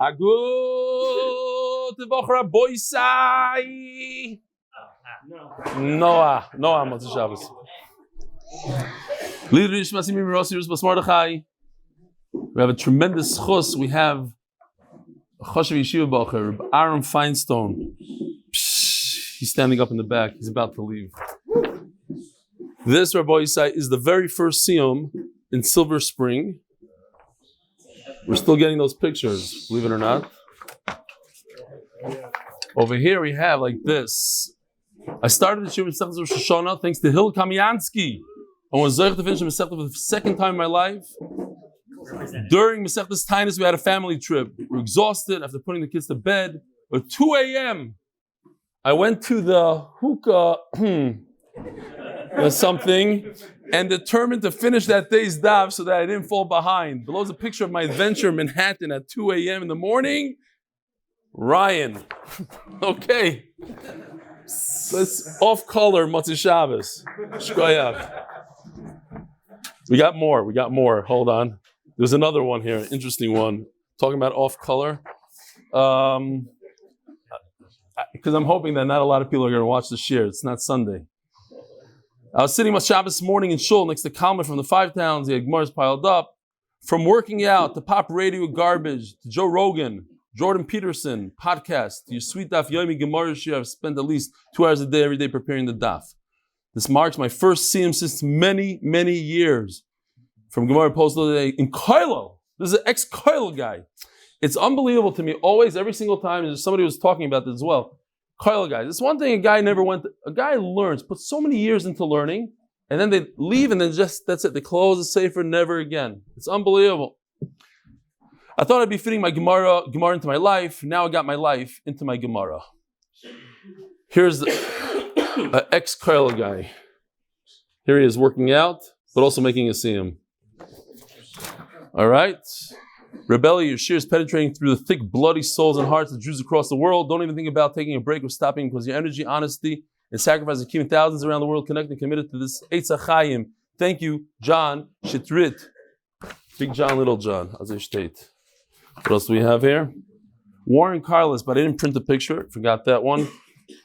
Agud Voch Boisai. Noah, Matzah Shabbos. Leader Shmasim Mirosirus Mordechai. We have a tremendous chus. We have a Choshev Yeshiva Bacher, Aaron Feinstone. He's standing up in the back. He's about to leave. This Rabbi Yisai is the very first siyum in Silver Spring. We're still getting those pictures, believe it or not. Over here we have like this. I started the Shir Mesechus Rosh Hashanah thanks to Hill Kamiansky. I was zechus to finish Mesechus for the second time in my life. During Mesechus Tainus, we had a family trip. We were exhausted after putting the kids to bed. At 2 a.m., I went to the hookah or something and determined to finish that day's daf so that I didn't fall behind. Below is a picture of my adventure in Manhattan at 2 a.m. in the morning. Ryan. Okay. Let's off color Matzah Shabbos. Shkoyach. We got more. Hold on. There's another one here, an interesting one. Talking about off color. Because I'm hoping that not a lot of people are going to watch the shir. It's not Sunday. I was sitting on Shabbos morning in Shul next to Kalman from the Five Towns. The Gemara's piled up. From working out to pop radio garbage to Joe Rogan, Jordan Peterson, podcast, to your sweet Daf Yomi Gemara shir. I've spent at least 2 hours a day every day preparing the daf. This marks my first siyum since many, many years. From Gemara Post the other day in Koilo. This is an ex-Koilo guy. It's unbelievable to me. Always, every single time, somebody was talking about this as well. Koilo guys. It's one thing a guy learns, puts so many years into learning, and then they leave and then that's it. They close the sefer, never again. It's unbelievable. I thought I'd be fitting my Gemara into my life. Now I got my life into my Gemara. Here's the ex-Koilo guy. Here he is working out, but also making a siyum. All right. Rebellion, your shear is penetrating through the thick, bloody souls and hearts of Jews across the world. Don't even think about taking a break or stopping because your energy, honesty, and sacrifice are keeping thousands around the world connected and committed to this Eitzah Chaim. Thank you, John Shitrit. Big John, Little John. As I state. What else do we have here? Warren Carlos, but I didn't print the picture. Forgot that one.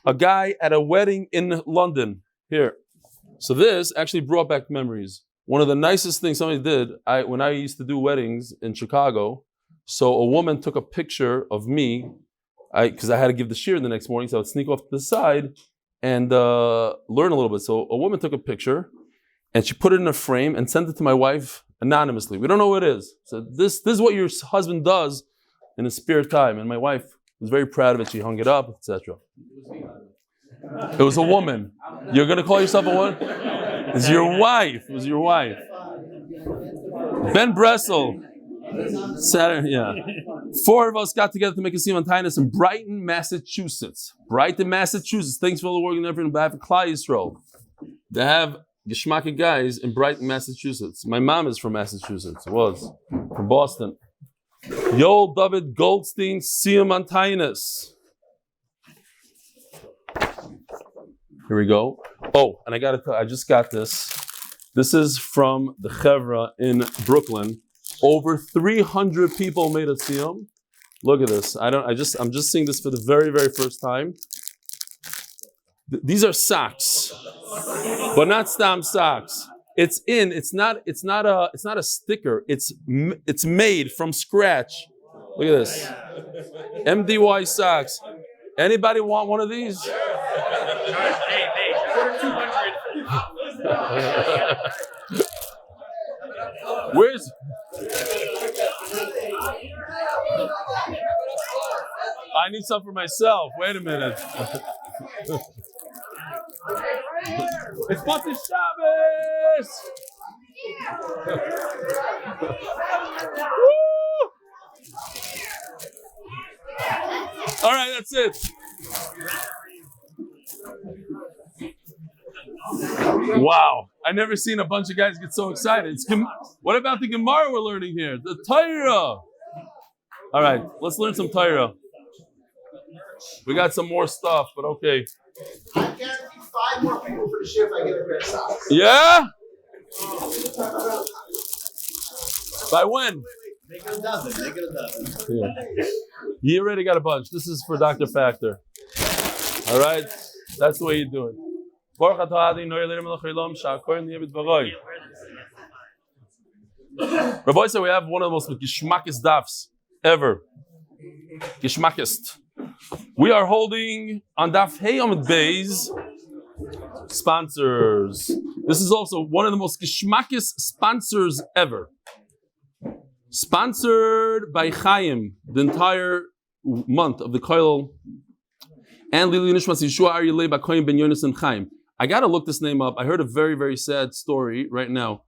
A guy at a wedding in London. Here. So this actually brought back memories. One of the nicest things somebody did, when I used to do weddings in Chicago, so a woman took a picture of me, because I had to give the shir the next morning, so I would sneak off to the side and learn a little bit. So a woman took a picture, and she put it in a frame and sent it to my wife anonymously. We don't know who it is. So this is what your husband does in his spare time. And my wife was very proud of it. She hung it up, etc. It was a woman. You're going to call yourself a woman? It's your wife. It was your wife. Ben Bressel. Saturday, yeah. 4 of us got together to make a siyum on Tainus in Brighton, Massachusetts. Thanks for all the work and effort on behalf of Klal Yisrael. They have Geschmacke guys in Brighton, Massachusetts. My mom is from Massachusetts. From Boston. Yoel David Goldstein, siyum on Tainus. Here we go. Oh, and I got to tell you, I just got this. This is from the Chevra in Brooklyn. Over 300 people made a siyum. Look at this. I'm just seeing this for the very, very first time. These are socks, but not stam socks. It's not a sticker. It's made from scratch. Look at this. MDY socks. Anybody want one of these? Where's? I need some for myself. Wait a minute. It's Matzah Shabbos. All right, that's it. Wow, I've never seen a bunch of guys get so excited. What about the Gemara we're learning here? The Torah. All right, let's learn some Torah. We got some more stuff, but okay. I guarantee 5 more people for the shift. I get a pair of socks. Yeah? By when? Make it a dozen. Yeah. You already got a bunch. This is for Dr. Factor. All right? That's the way you do it. Rabbi said we have one of the most geschmackest dafs ever. Geschmackest. We are holding on Daf Amud Beis sponsors. This is also one of the most geschmackest sponsors ever. Sponsored by Chayim, the entire month of the Koil, and Lili Nishmas Yeshua Ari Leyb Akoyim Ben Yonis and Chayim. I gotta look this name up. I heard a very, very sad story right now.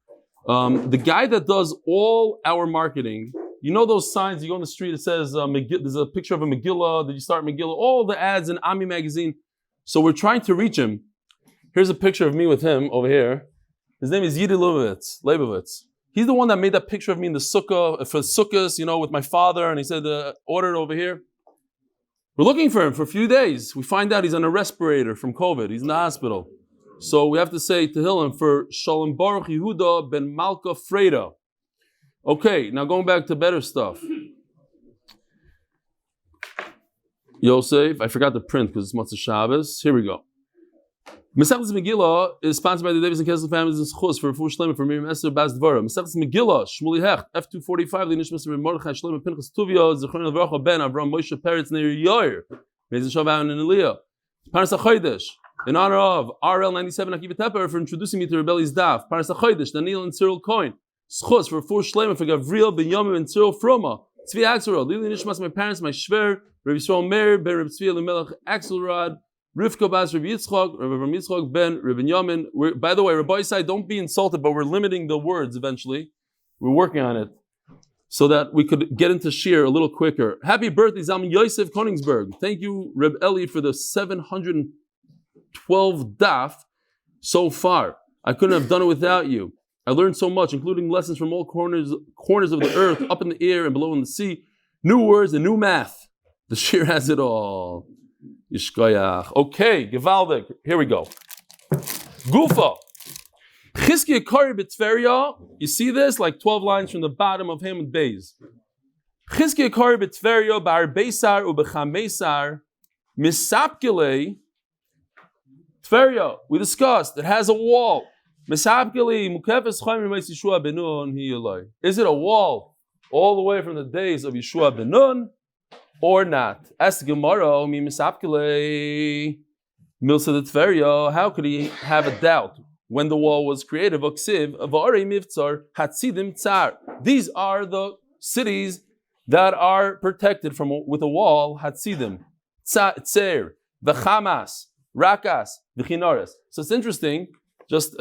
The guy that does all our marketing, you know those signs you go on the street, it says there's a picture of a Megillah, did you start Megillah? All the ads in Ami magazine. So we're trying to reach him. Here's a picture of me with him over here. His name is Yidi Leibovitz. He's the one that made that picture of me in the sukkah, for sukkahs, with my father, and he said, order it over here. We're looking for him for a few days. We find out he's on a respirator from COVID. He's in the hospital. So we have to say Tehillim for Shalom Baruch Yehuda ben Malka Freda. Okay, now going back to better stuff. Yosef, I forgot to print because it's Matzah Shabbos. Here we go. Maseches Megillah is sponsored by the Davis and Kessler families in zechus for Refuah shleima for Miriam Esther bas Devora. Maseches Megillah, Shmuly Hecht, F245, the neshoma Mordechai Shlema Piנחas Tubia, zechus Devora ben Abraham Moshe Peretz Neir Yoyer, Mezes Shavah and Elia. Paras HaChodesh, in honor of RL97 Akiva Tepper for introducing me to Rebelli's Daf. Paras HaChodesh, Daniel and Cyril Cohen. Zchus for Refuah shleima for Gabriel Binyamin and Cyril Froma. Zvi Axelrod, Eli Nishmas, my parents, my shver, Rav Yisrael Meir, Ben Rav Zvi Elimelech Axelrod, Rivka Bas Rav Yitzchok, Rav Avrohom Yitzchok, Ben Rav Binyamin. By the way, Rabbi Isai, don't be insulted, but we're limiting the words eventually. We're working on it so that we could get into Shir a little quicker. Happy birthday, Zalman Yosef Koningsberg. Thank you, Reb Eli, for the 712 daf so far. I couldn't have done it without you. I learned so much, including lessons from all corners of the earth, up in the air and below in the sea. New words and new math. The Shir has it all. Yishkoyach. Okay, Gevaldik. Here we go. Gufa. Chizkiya Kari B'Tveria. You see this? Like 12 lines from the bottom of Amud Beis. Chizkiya Kari B'Tveria B'Ar Beisar U'B'Chamesar Misapkele Tveria. We discussed. It has a wall. Misapkele Mukefes Chayim Remeis Yeshua ben Nun Hi Eloi. Is it a wall all the way from the days of Yeshua ben Nun? Or not? Ask the Gemara, Milsa the Tveria, how could he have a doubt when the wall was created? These are the cities that are protected with a wall, Hatzidim, Tzer, the Hamas, Rakas, the Chinoras. So it's interesting, just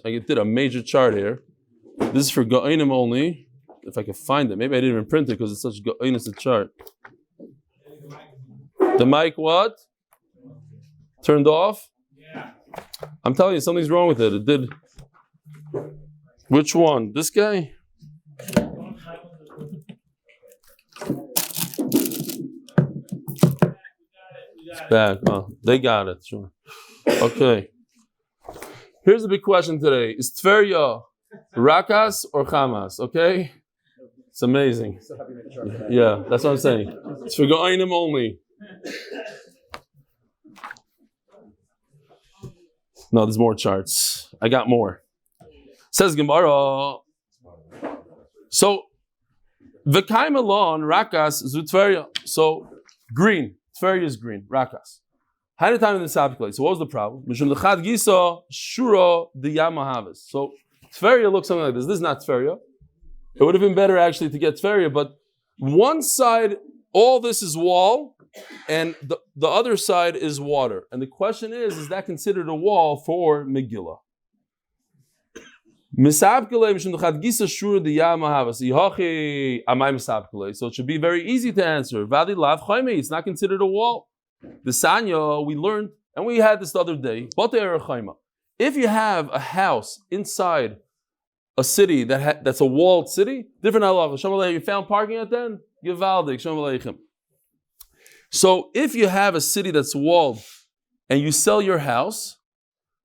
I did a major chart here. This is for Go'inim only. If I can find it. Maybe I didn't even print it because it's such an innocent chart. The mic what? Turned off? Yeah. I'm telling you, something's wrong with it. It did. Which one? This guy? It's back. Oh, they got it. Sure. Okay. Here's the big question today. Is Tveria Rakas or Hamas? Okay? It's amazing. Yeah, that's what I'm saying. It's for Go'inim only. No, there's more charts. I got more. Says Gemara. So, V'kaim alon Rakas Zutveria. So, green. Tveria is green. Rakas. Had a time in the subject. So, what was the problem? Mishum L'chad Gisa Shura D'Yamahavas. So, Tveria looks something like this. This is not Tveria. It would have been better actually to get Tveria, but one side, all this is wall, and the other side is water. And the question is that considered a wall for Megillah? So it should be very easy to answer. It's not considered a wall. The Sanya, we learned, and we had this the other day, if you have a house inside a city that's a walled city, different halacha. You found parking at then? Givaldik. So if you have a city that's walled and you sell your house,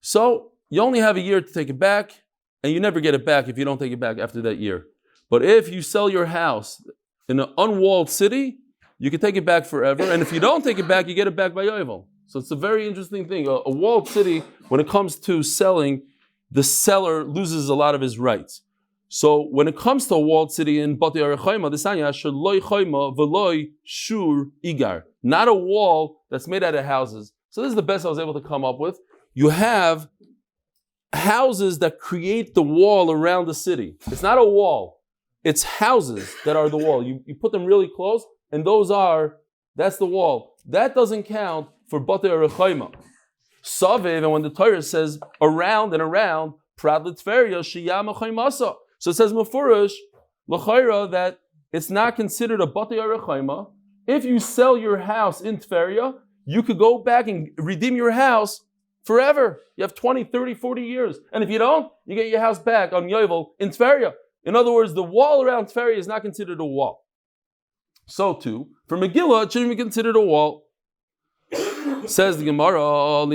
so you only have a year to take it back, and you never get it back if you don't take it back after that year. But if you sell your house in an unwalled city, you can take it back forever. And if you don't take it back, you get it back by yovel. So it's a very interesting thing. A walled city, when it comes to selling, the seller loses a lot of his rights. So when it comes to a walled city in Bati Arachayma, the Sanya Shaloi Chayma Veloi Shur Igar. Not a wall that's made out of houses. So this is the best I was able to come up with. You have houses that create the wall around the city. It's not a wall. It's houses that are the wall. You put them really close, and that's the wall. That doesn't count for Bati Arachayma. Savev, and when the Torah says around and around, Pradlit Tveria Shiyama Chaymasa. So it says Mefurish, L'chayra, that it's not considered a Bati Arachayma. If you sell your house in Tveria, you could go back and redeem your house forever. You have 20, 30, 40 years. And if you don't, you get your house back on Yovel in Tveria. In other words, the wall around Tveria is not considered a wall. So too, for Megillah, it shouldn't be considered a wall. Says the Gemara,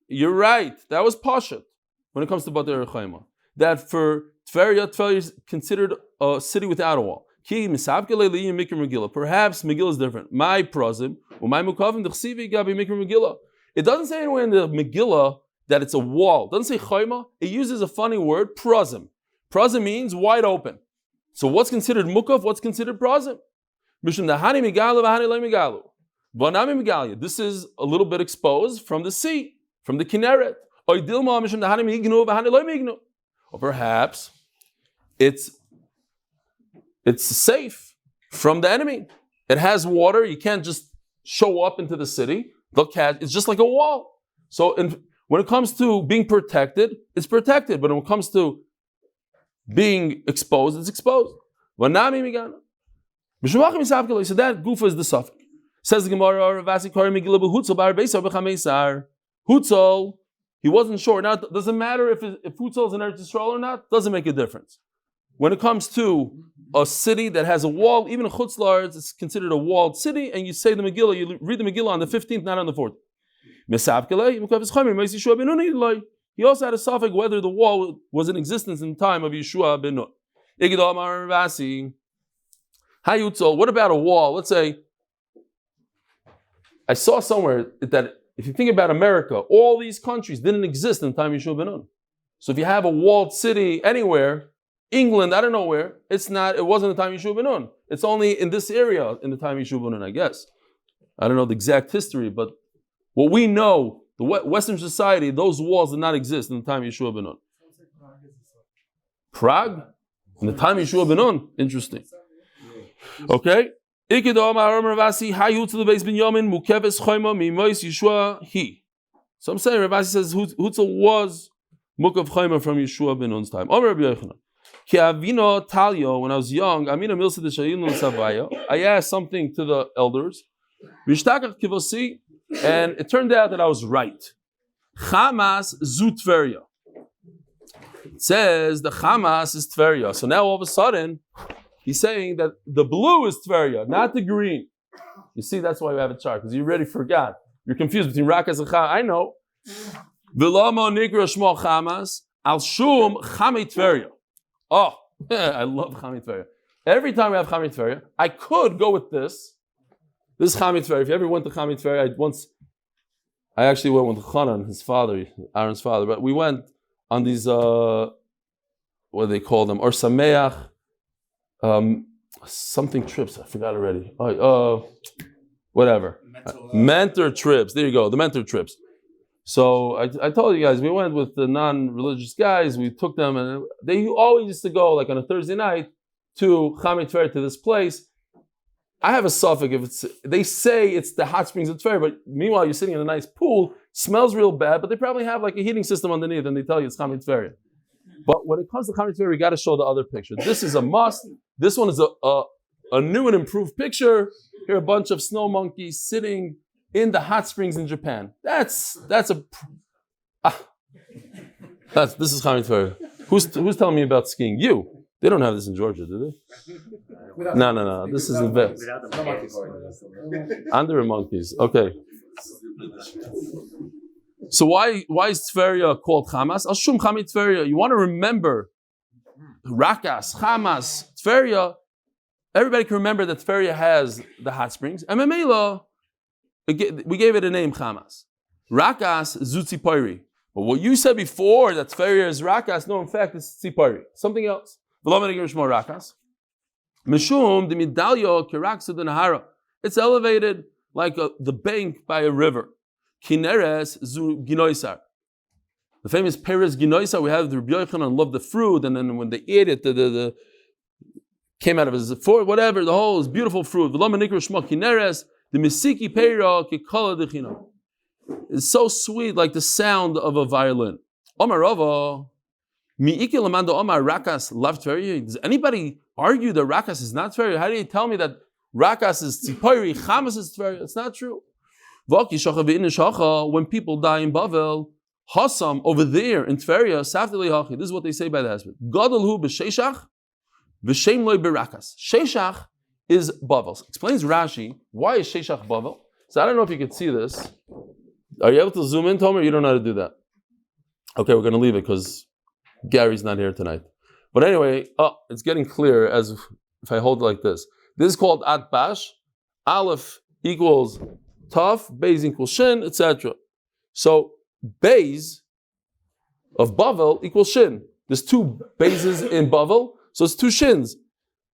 you're right. That was Pashat when it comes to Bati Arachayma. That for Tveria is considered a city without a wall. Perhaps Megillah is different. My prozim, my mukavim, Megillah. It doesn't say anywhere in the Megillah that it's a wall. It doesn't say chayma. It uses a funny word, prozim. Prozim means wide open. So what's considered mukav? What's considered prozim? This is a little bit exposed from the sea, from the Kinneret. Or perhaps it's safe from the enemy. It has water. You can't just show up into the city. It's just like a wall. So when it comes to being protected, it's protected. But when it comes to being exposed, it's exposed. So that gufa is the suffix. Says the Gemara, Hutzol, he wasn't sure. Now, it doesn't matter if Hutzol is in Eretz Yisrael or not, doesn't make a difference. When it comes to a city that has a wall, even a Chutz La'aretz, it's considered a walled city, and you say the Megillah, you read the Megillah on the 15th, not on the 4th. He also had a suffix whether the wall was in existence in the time of Yeshua ben Nun. What about a wall? Let's say, I saw somewhere that if you think about America, all these countries didn't exist in the time of Yeshua ben Nun. So if you have a walled city anywhere, England, I don't know where, it wasn't the time of Yeshua ben Nun. It's only in this area in the time of Yeshua ben Nun, I guess. I don't know the exact history, but what we know, the Western society, those walls did not exist in the time of Yeshua ben Nun. Prague? In the time of Yeshua ben Nun? Interesting. Okay? So I'm saying Ravasi says Hutzal was Mukav Chayma from Yeshua ben Nun's time. When I was young, I asked something to the elders, and it turned out that I was right. Chamas zu Tveria. It says the Chamas is Tveria. So now all of a sudden, he's saying that the blue is Tveria, not the green. You see, that's why we have a chart, because you already forgot. You're confused between Rakas and Chamas. I know. V'lama nigra shmo Chamas, al shum Chamei Tveria. Oh, I love Chamei Tveria. Every time we have Chamei Tveria, I could go with this. This is Chamei Tveria. If you ever went to Chamei Tveria, I actually went with Chanan, his father, Aaron's father, but we went on these, what do they call them? Or Sameach, something trips, I forgot already. Whatever. Mentor trips. There you go, the mentor trips. So I told you guys, we went with the non-religious guys, we took them, and they always used to go, like on a Thursday night, to Chamei Tveria, to this place. I have a suffix, they say it's the hot springs of Tveria, but meanwhile you're sitting in a nice pool, smells real bad, but they probably have like a heating system underneath, and they tell you it's Chamei Tveria. But when it comes to Chamei Tveria, we got to show the other picture. This is a must. This one is a new and improved picture. Here are a bunch of snow monkeys sitting in the hot springs in Japan. This is Chamei Tveria. Who's telling me about skiing? You. They don't have this in Georgia, do they? No. This is in Vets. Under monkeys. Okay. So why is Tveria called Chamas? Ashum Chamei Tveria. You want to remember Rakas, Chamas, Tveria. Everybody can remember that Tveria has the hot springs. And Memela, we gave it a name, Chamas. Rakas, Zutzipari. But what you said before, that Tveria is Rakas, no, in fact, it's Tzipari. Something else. Rakas. Mishum, the Midalyo, Kiraksu, the Nahara. It's elevated like the bank by a river. Kineres, Zu Ginoisar. The famous Peres Ginoisar, we have the Rabbi Yochanan loved the fruit, and then when they ate it, the came out of his foot, whatever, the whole is beautiful fruit. The Misiki Peira Kikola Dechino. It's so sweet, like the sound of a violin. Omar Rava, Mi'iki Lamando Omar Rakas love Tveria. Does anybody argue that Rakas is not Tveria? How do you tell me that Rakas is Tzipori, Chamas is Tveria? It's not true. Voch when people die in Bavel, Hasam over there in Tveria, Saftili Hachi. This is what they say by the husband. Gadolhu b'Sheshach, v'Shem loy b'Rakas. Sheshach is Bavel. Explains Rashi why is Sheshach Bavel. So I don't know if you can see this. Are you able to zoom in, Tom, or you don't know how to do that? Okay, we're going to leave it because Gary's not here tonight. But anyway, it's getting clear as if I hold it like this. This is called Atbash. Aleph equals Taf, Beis equals Shin, etc. So Beis of Bavel equals Shin. There's two Beises in Bavel, so it's two Shins.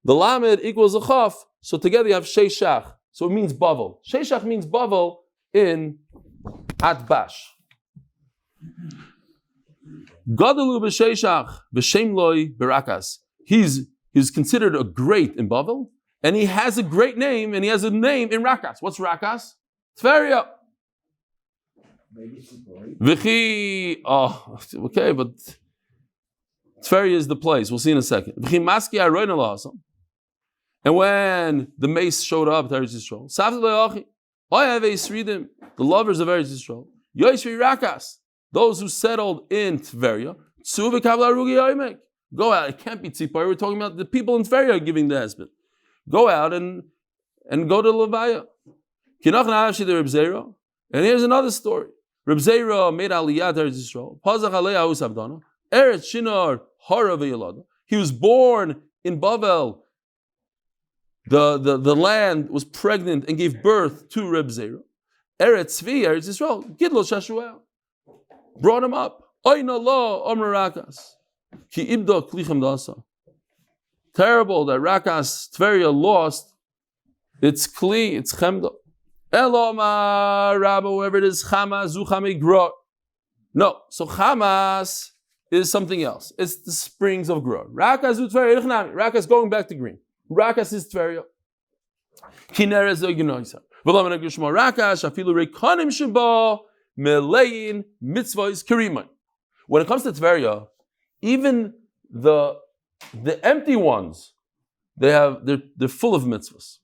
The Lamed equals a Chaf, so together you have Sheshach. So it means Bavel. Sheshach means Bavel in Atbash. Gadalu b'Sheshach v'Shem loy b'Rakas. He's considered a great in Bavel, and he has a great name, and he has a name in Rakas. What's Rakas? Tveria. V'chi, okay, but Tveria is the place. We'll see in a second. V'chi maski aroin alasam. And when the mace showed up to Eretz Yisrael, the lovers of Eretz Yisrael, Yoshvi Rakas, those who settled in Tveria, go out. It can't be Tzipor. We're talking about the people in Tveria giving the husband. Go out and go to Levaya. And here's another story. Reb Zera made Aliyah to Eretz Yisrael. Eretz Shinar Hara v'Yelada. He was born in Bavel. The land was pregnant and gave birth to Reb Zera. Eretz Zvi, Eretz Yisrael, Gidlo Shashuel. Brought him up. Oyna lo Omer Rakas. Ki ibdo klichem dasa. Terrible that Rakas Tveria lost its kli, its chemda. Eloma Rabba, whoever it is, Chamas Zuchame Gror. No, so Chamas is something else. It's the springs of Gror. Rakas Tveria, Rakas going back to green. Rakas is Tveria. Kineres Oginoisa. V'lamen Agrishma Rakas, Afilu Rekonim Sheba, Melein Mitzvahs Kiriman. When it comes to Tveria, even the empty ones, they're full of mitzvahs.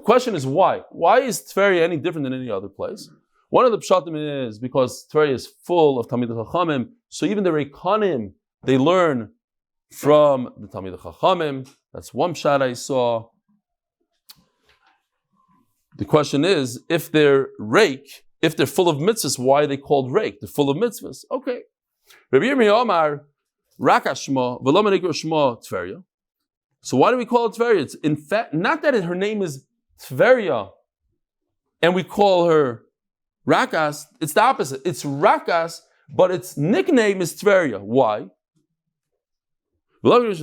Question is why? Why is Tveria any different than any other place? One of the pshatim is because Tveria is full of Talmidei Chachamim, so even the Rekonim, they learn from the Talmidei Chachamim. That's one pshat I saw. The question is, if they're full of mitzvahs, why are they called rake? They're full of mitzvahs. Okay. Rabbi Yirmiyah Omar, Rakashma, V'lo Shma Tveria. So why do we call it Tveria? It's in fact not that her name is Tveria, and we call her Rakas. It's the opposite. It's Rakas, but its nickname is Tveria. Why? It's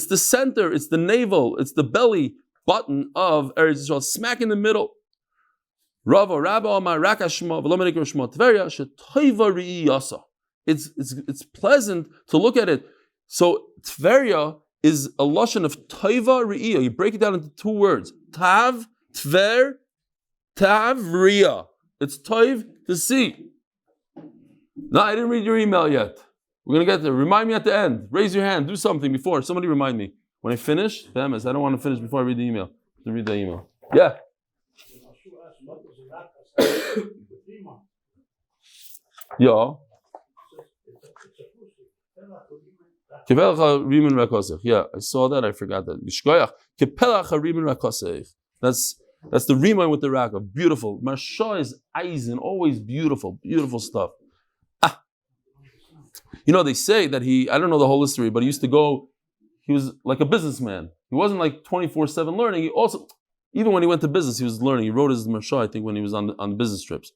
the center, it's the navel, it's the belly button of Eretz Yisrael, smack in the middle. It's pleasant to look at it. So Tveria is a lashon of toiva re'iyah. You break it down into two words. Tav, tver, tav, riyah. It's toiv to see. No, I didn't read your email yet. We're going to get there. Remind me at the end. Raise your hand. Do something before. Somebody remind me. When I finish, I don't want to finish before I read the email. To read the email. Yeah. Yeah. Yeah, I saw that. I forgot that. That's the rima with the raka. Beautiful. Marsha is eisen, always beautiful, beautiful stuff. They say that I don't know the whole history, but he used to go, he was like a businessman. He wasn't like 24/7 learning. He also, even when he went to business, he was learning. He wrote his Marsha, I think, when he was on business trips.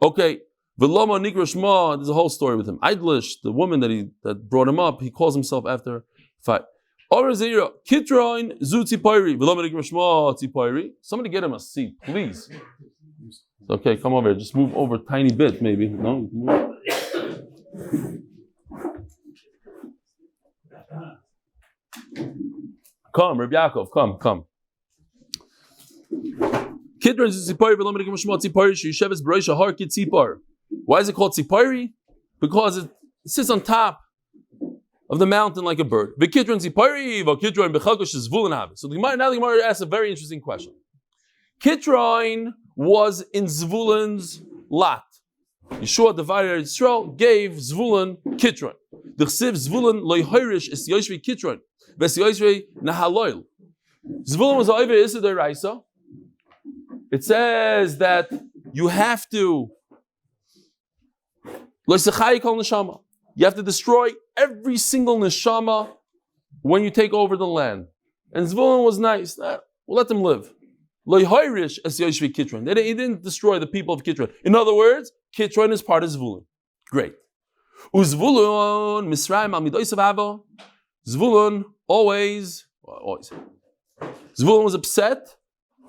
Okay, V'loma Nikra Shma, there's a whole story with him. Eidlish, the woman that brought him up, he calls himself after fight. Somebody get him a seat, please. Okay, come over here. Just move over a tiny bit, maybe. No? Come, Rabbi Yaakov, come. Why is it called tzipari? Because it sits on top of the mountain like a bird. So now the Gemara asks a very interesting question. Kitron was in Zvulun's lot. Yeshua divided Israel, gave Zvulun Kitron. The Chsiv Zvulun loy Hirish is Yoshvi Kitron. Ves Yoshvi Nahaloil. Zvulun was over Issa Raisa. It says that you have to neshoma. You have to destroy every single neshama when you take over the land. And Zvulun was nice. We'll let them live. He didn't destroy the people of Kitron. In other words, Kitron is part of Zvulun. Great. Zvulun always. Zvulun was upset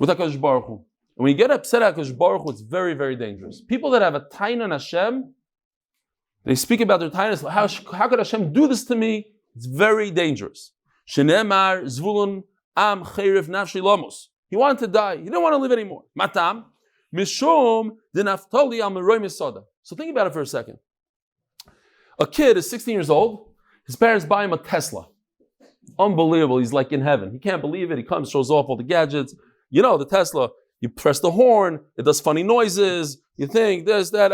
with HaKadosh Baruch Hu. And when you get upset at HaKadosh Baruch Hu, it's very, very dangerous. People that have a taina on Hashem, they speak about their tainas. How could Hashem do this to me? It's very dangerous. Shenemar Zvulun am cheirif nafshi lamos. He wanted to die. He didn't want to live anymore. Matam mishum de naftali al meroy misada. So think about it for a second. A kid is 16 years old. His parents buy him a Tesla. Unbelievable. He's like in heaven. He can't believe it. He comes, shows off all the gadgets. The Tesla. You press the horn. It does funny noises. You think this, that,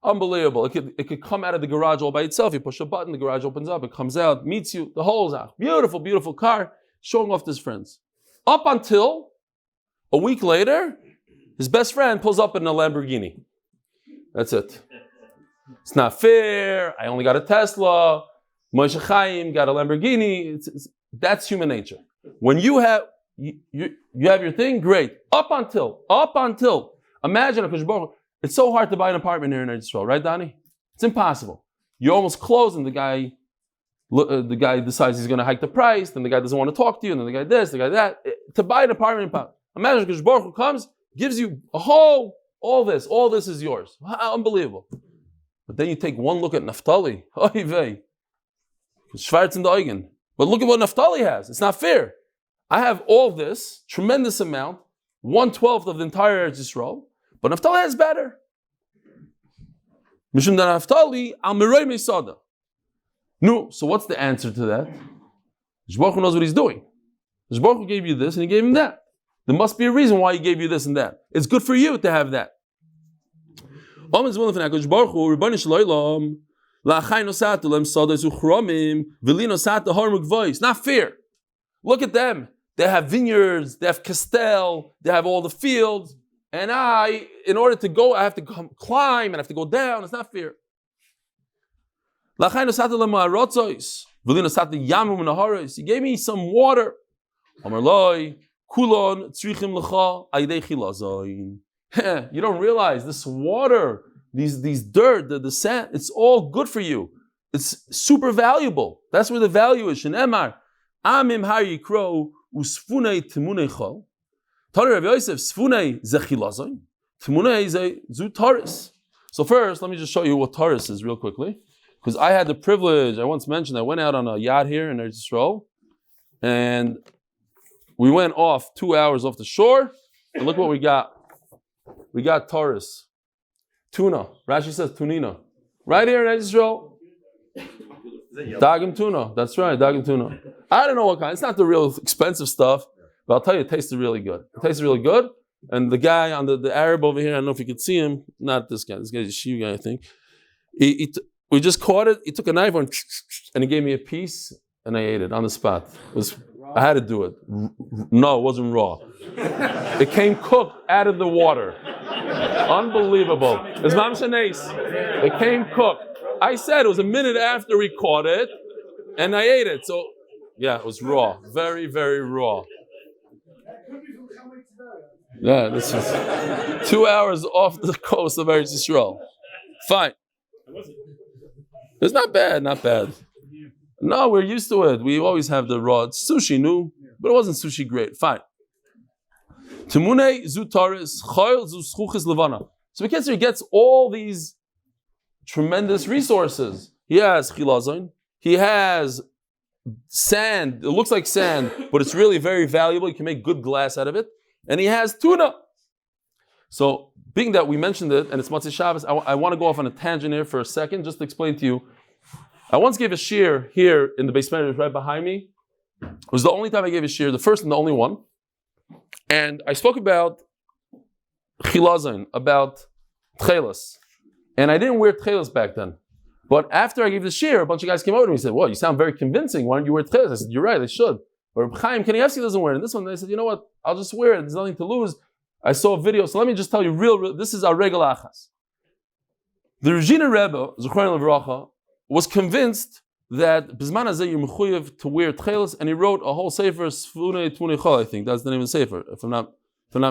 unbelievable. It could come out of the garage all by itself. You push a button, the garage opens up, it comes out, meets you, the hole's out. Beautiful, beautiful car, showing off to his friends. Up until a week later, his best friend pulls up in a Lamborghini. That's it. It's not fair. I only got a Tesla. Moshe Chaim got a Lamborghini. That's human nature. When you have your thing, great. Up until. Imagine a Baruch. It's so hard to buy an apartment here in Israel, right, Donnie? It's impossible. You almost close, and the guy decides he's going to hike the price. Then the guy doesn't want to talk to you. And then the guy this, the guy that. To buy an apartment, imagine Kadosh Baruch Hu comes, gives you all this is yours. Unbelievable. But then you take one look at Naphtali. Oy vey. Schwarz in the Eugen. But look at what Naphtali has. It's not fair. I have all this, tremendous amount, 1/12 of the entire Eretz Yisrael, but Naphtali has better. Mishum da Naphtali al meroi mesada. No, so what's the answer to that? Baruch Hu knows what he's doing. Baruch Hu gave you this and he gave him that. There must be a reason why he gave you this and that. It's good for you to have that. It's not fair. Look at them. They have vineyards, they have Castel, they have all the fields. And in order to go, I have to climb and I have to go down. It's not fair. He gave me some water. You don't realize this water, these dirt, the sand, it's all good for you. It's super valuable. That's where the value is. Shenemar, amim har yikro usfunei timunei chol. Tari Rav Yosef sfunei zechilazon. Timunei zu taris. So first, let me just show you what taris is real quickly, because I had the privilege. I once mentioned I went out on a yacht here in Eretz Yisrael, and we went off 2 hours off the shore, and look what we got. We got taris, tuna. Rashi says tunina. Right here in Eretz Yisrael. Dagim tuna. That's right, dagim tuna. I don't know what kind. It's not the real expensive stuff, but I'll tell you, it tasted really good. It tasted really good. And the guy on the Arab over here, I don't know if you could see him. Not this guy. This guy's a Shiu guy, I think. We just caught it. He took a knife and he gave me a piece, and I ate it on the spot. I had to do it. No, it wasn't raw. It came cooked out of the water. Unbelievable. It's mamash anais. It came cooked. I said it was a minute after we caught it, and I ate it. So, yeah, it was raw. Very, very raw. Yeah, this is 2 hours off the coast of Eretz Yisrael. Fine. It's not bad, not bad. No, we're used to it. We always have the raw. It's sushi, new, but it wasn't sushi great. Fine. Timune zutaris choil zu zechus levana. So he gets all these tremendous resources. He has chilazon. He has sand. It looks like sand, but it's really very valuable. You can make good glass out of it. And he has tuna. So, being that we mentioned it, and it's Matzah Shabbos, I want to go off on a tangent here for a second, just to explain to you. I once gave a shiur here in the basement right behind me. It was the only time I gave a shiur, the first and the only one. And I spoke about chilazon, about tchelas. And I didn't wear tchelas back then. But after I gave the shiur, a bunch of guys came over to me and said, well, you sound very convincing. Why don't you wear tchelas? I said, you're right, I should. But Chaim Kanievsky doesn't wear it. And this one, they said, you know what? I'll just wear it. There's nothing to lose. I saw a video. So let me just tell you real this is our regel achas. The Regina Rebbe, Zechron Levracha, was convinced that Bizman Hazeh you're mechuyev to wear tchelas, and he wrote a whole sefer, Sfunei Tmunei Chol, I think. That's the name of the sefer, if I'm not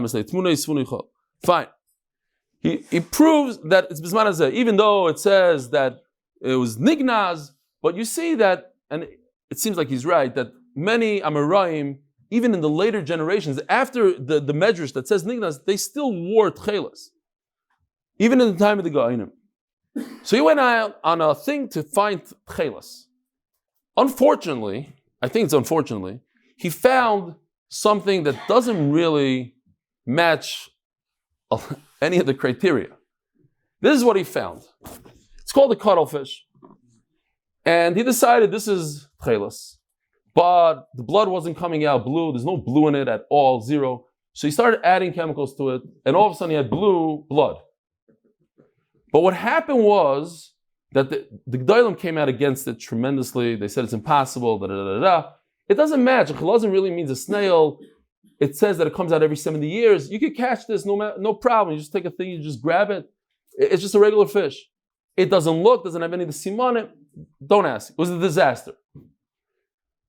mistaken. Tmunei Sfunei Chol. Fine. He proves that it's Bizman Hazeh, even though it says that it was Nignaz, but you see that, and it seems like he's right, that many Amoraim, even in the later generations, after the Medrash that says Nignaz, they still wore tchelas. Even in the time of the Gaonim. So he went out on a thing to find tchelas. Unfortunately, I think it's unfortunately, he found something that doesn't really match any of the criteria. This is what he found. It's called a cuttlefish. And he decided this is tchelas. But the blood wasn't coming out blue. There's no blue in it at all, zero. So he started adding chemicals to it, and all of a sudden he had blue blood. But what happened was that the G'daylim came out against it tremendously. They said it's impossible, It doesn't match. A chilazon really means a snail. It says that it comes out every 70 years. You could catch this, no problem. You just take a thing, you just grab it. It's just a regular fish. It doesn't have any of the simon. Don't ask. It was a disaster.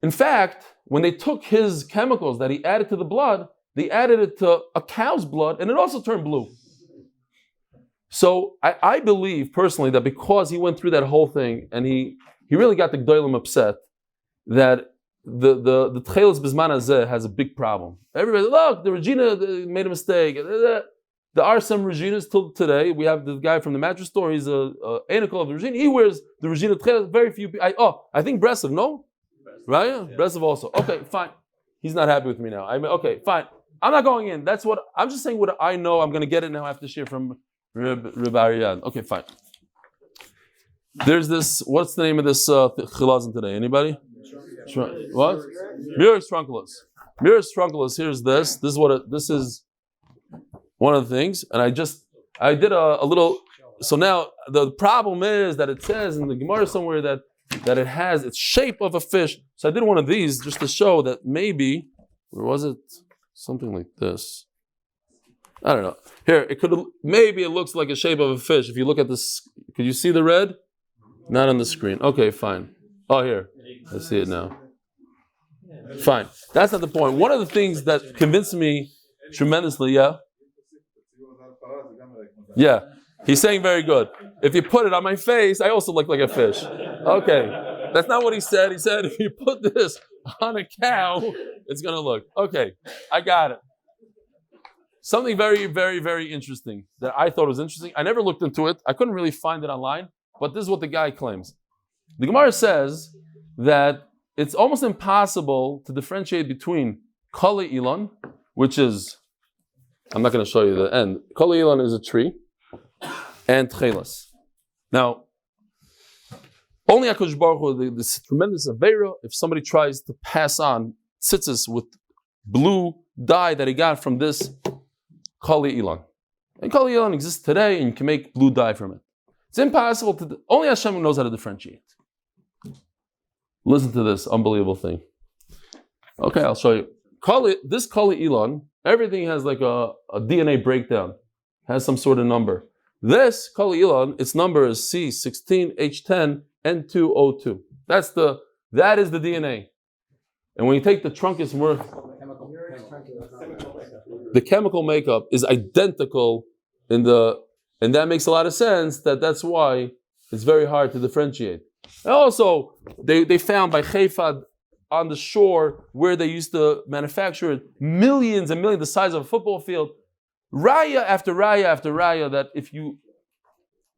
In fact, when they took his chemicals that he added to the blood, they added it to a cow's blood, and it also turned blue. So I believe personally that because he went through that whole thing, and he really got the G'daylim upset, that the Tchelas Bizman Hazeh has a big problem. Everybody, look, the Regina made a mistake. There are some Reginas till today. We have the guy from the mattress store. He's a anacle of the Regina. He wears the Regina Tchelas. Very few people. I think Breslov, no? Right? Yeah. Breslov also. Okay, fine. He's not happy with me now. Okay, fine. I'm not going in. I'm just saying what I know. I'm going to get it now after share from Reb Aryan. Okay, fine. There's this, what's the name of this chilazon today? Anybody? What? Miriam Esther. Here's this. This is one of the things. And I did a little, so now the problem is that it says in the Gemara somewhere that it has its shape of a fish. So I did one of these just to show that maybe, where was it? Something like this. I don't know. Here, maybe it looks like a shape of a fish. If you look at this, could you see the red? Not on the screen. Okay, fine. Oh, here. I see it now. Fine. That's not the point. One of the things that convinced me tremendously, yeah. He's saying very good. If you put it on my face, I also look like a fish. Okay. That's not what he said. He said if you put this on a cow, it's going to look. Okay. I got it. Something very, very, very interesting that I thought was interesting. I never looked into it. I couldn't really find it online, but this is what the guy claims. The Gemara says that it's almost impossible to differentiate between Kali Ilan, which is, I'm not going to show you the end. Kali Ilan is a tree, and Tchelas. Now, only HaKadosh Baruch Hu, this tremendous Avera, if somebody tries to pass on tzitzis with blue dye that he got from this Kali Ilan. And Kali Ilan exists today, and you can make blue dye from it. It's impossible to, only Hashem knows how to differentiate. Listen to this unbelievable thing. Okay, I'll show you. This Kali Ilan, everything has like a DNA breakdown, has some sort of number. This Kol Ilan, its number is C16H10 N2O2. That is the DNA. And when you take the truncus worth, the chemical makeup is identical and that makes a lot of sense. That's why it's very hard to differentiate. And also, they found by Haifa on the shore where they used to manufacture it, millions and millions, the size of a football field. Raya after raya after raya, that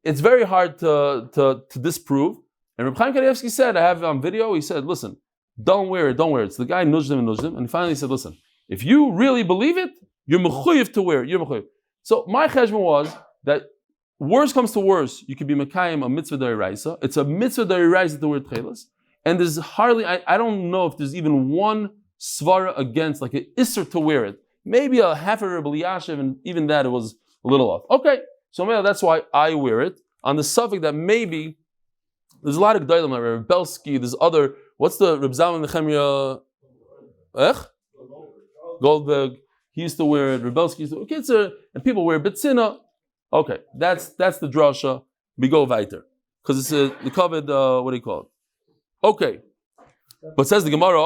it's very hard to disprove. And Reb Chaim Kanievsky said, I have it on video, he said, listen, don't wear it. So the guy nudged him, and he finally said, listen, if you really believe it, you're mechuyev to wear it. You're mechuyev. So my cheshbon was that worst comes to worst, you could be mekayim a mitzvah d'oraisa. It's a mitzvah d'oraisa to wear tchelas. And there's hardly, I don't know if there's even one svara against, like an isser to wear it. Maybe a half a Rebbe Yashiv, and even that it was a little off. Okay, so maybe that's why I wear it. On the suffix that maybe, there's a lot of G'daylim, like Reb Belsky, there's other, what's the Reb Zalman Nechemia, Goldberg, he used to wear it, Reb Belsky used to wear it, and people wear Bitsina. Okay, that's the drasha. We go weiter. Because it's the covered, what do you call it? Okay. But says the Gemara,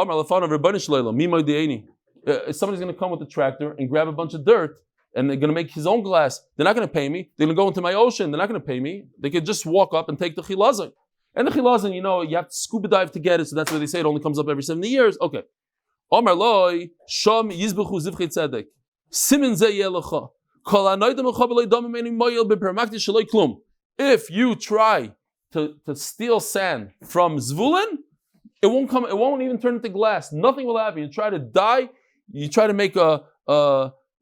somebody's going to come with a tractor and grab a bunch of dirt and they're going to make his own glass. They're not going to pay me. They're going to go into my ocean. They're not going to pay me. They could just walk up and take the chilazon. And the chilazon, you have to scuba dive to get it, so that's why they say it only comes up every 70 years. Okay. Omar loy, sham yizbechu zivchei tzedek. Simin ze yelecha. If you try to steal sand from Zvulun, it won't even turn into glass. Nothing will happen. You try to dye, you try to make a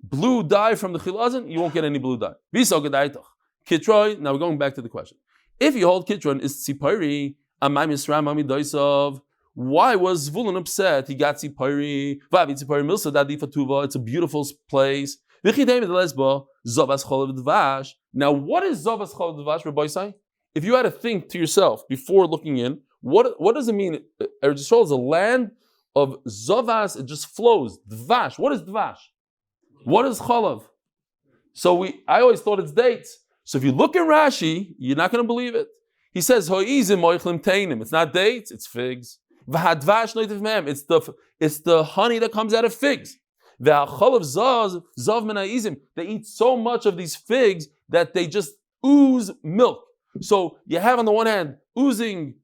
blue dye from the chilazon, you won't get any blue dye. Kitroy, now we're going back to the question. If you hold Kitron is tzipari, amay misram amidoisov, why was Zvulun upset? He got tzipari, vavi tzipari milsa dadi fatuva, it's a beautiful place. Now, what is Zovas Cholav Dvash, Rabbi Isai? If you had to think to yourself before looking in, what does it mean? Eretz Yisrael is a land of Zovas, it just flows. Dvash, what is Dvash? What is Cholav? So I always thought it's dates. So if you look in Rashi, you're not going to believe it. He says, it's not dates, it's figs. It's the honey that comes out of figs. They eat so much of these figs that they just ooze milk. So you have on the one hand oozing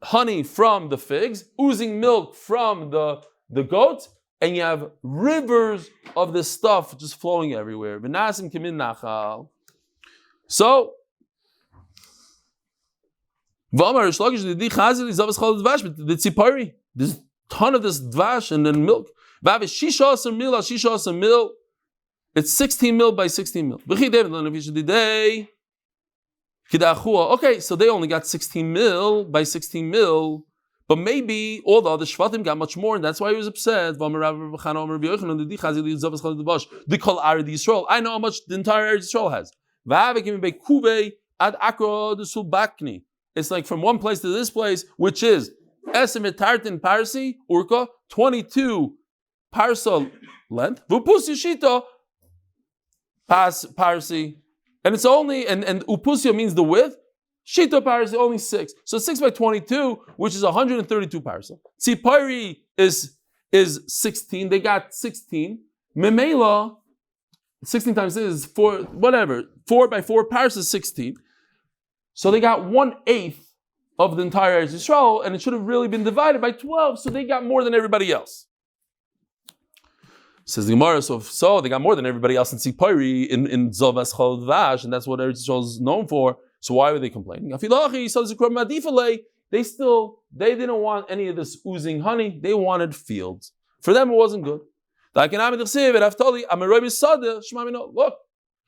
honey from the figs, oozing milk from the goats, and you have rivers of this stuff just flowing everywhere. So there's a ton of this dvash and then milk. It's 16 mil by 16 mil. Okay, so they only got 16 mil by 16 mil, but maybe all the other shvatim got much more, and that's why he was upset. I know how much the entire Yisrael has. It's like from one place to this place, which is Esimitartin Parsi, Urka, 22 parsa length, Vupusi Shita, Parsi, and it's only, and Upusya means the width, Shita Parsi only 6. So 6 by 22, which is 132 parsa. Tzipari is 16, they got 16. Memela, 16 times 6 is 4, whatever, 4 by 4 parsa is 16. So they got 1/8 of the entire Eretz Yisrael, and it should have really been divided by 12, so they got more than everybody else. Says the Gemara, so they got more than everybody else in Tzipari, in Zovas Chol Dvash, and that's what Eretz Yisrael is known for, so why were they complaining? They didn't want any of this oozing honey, they wanted fields. For them it wasn't good. Look,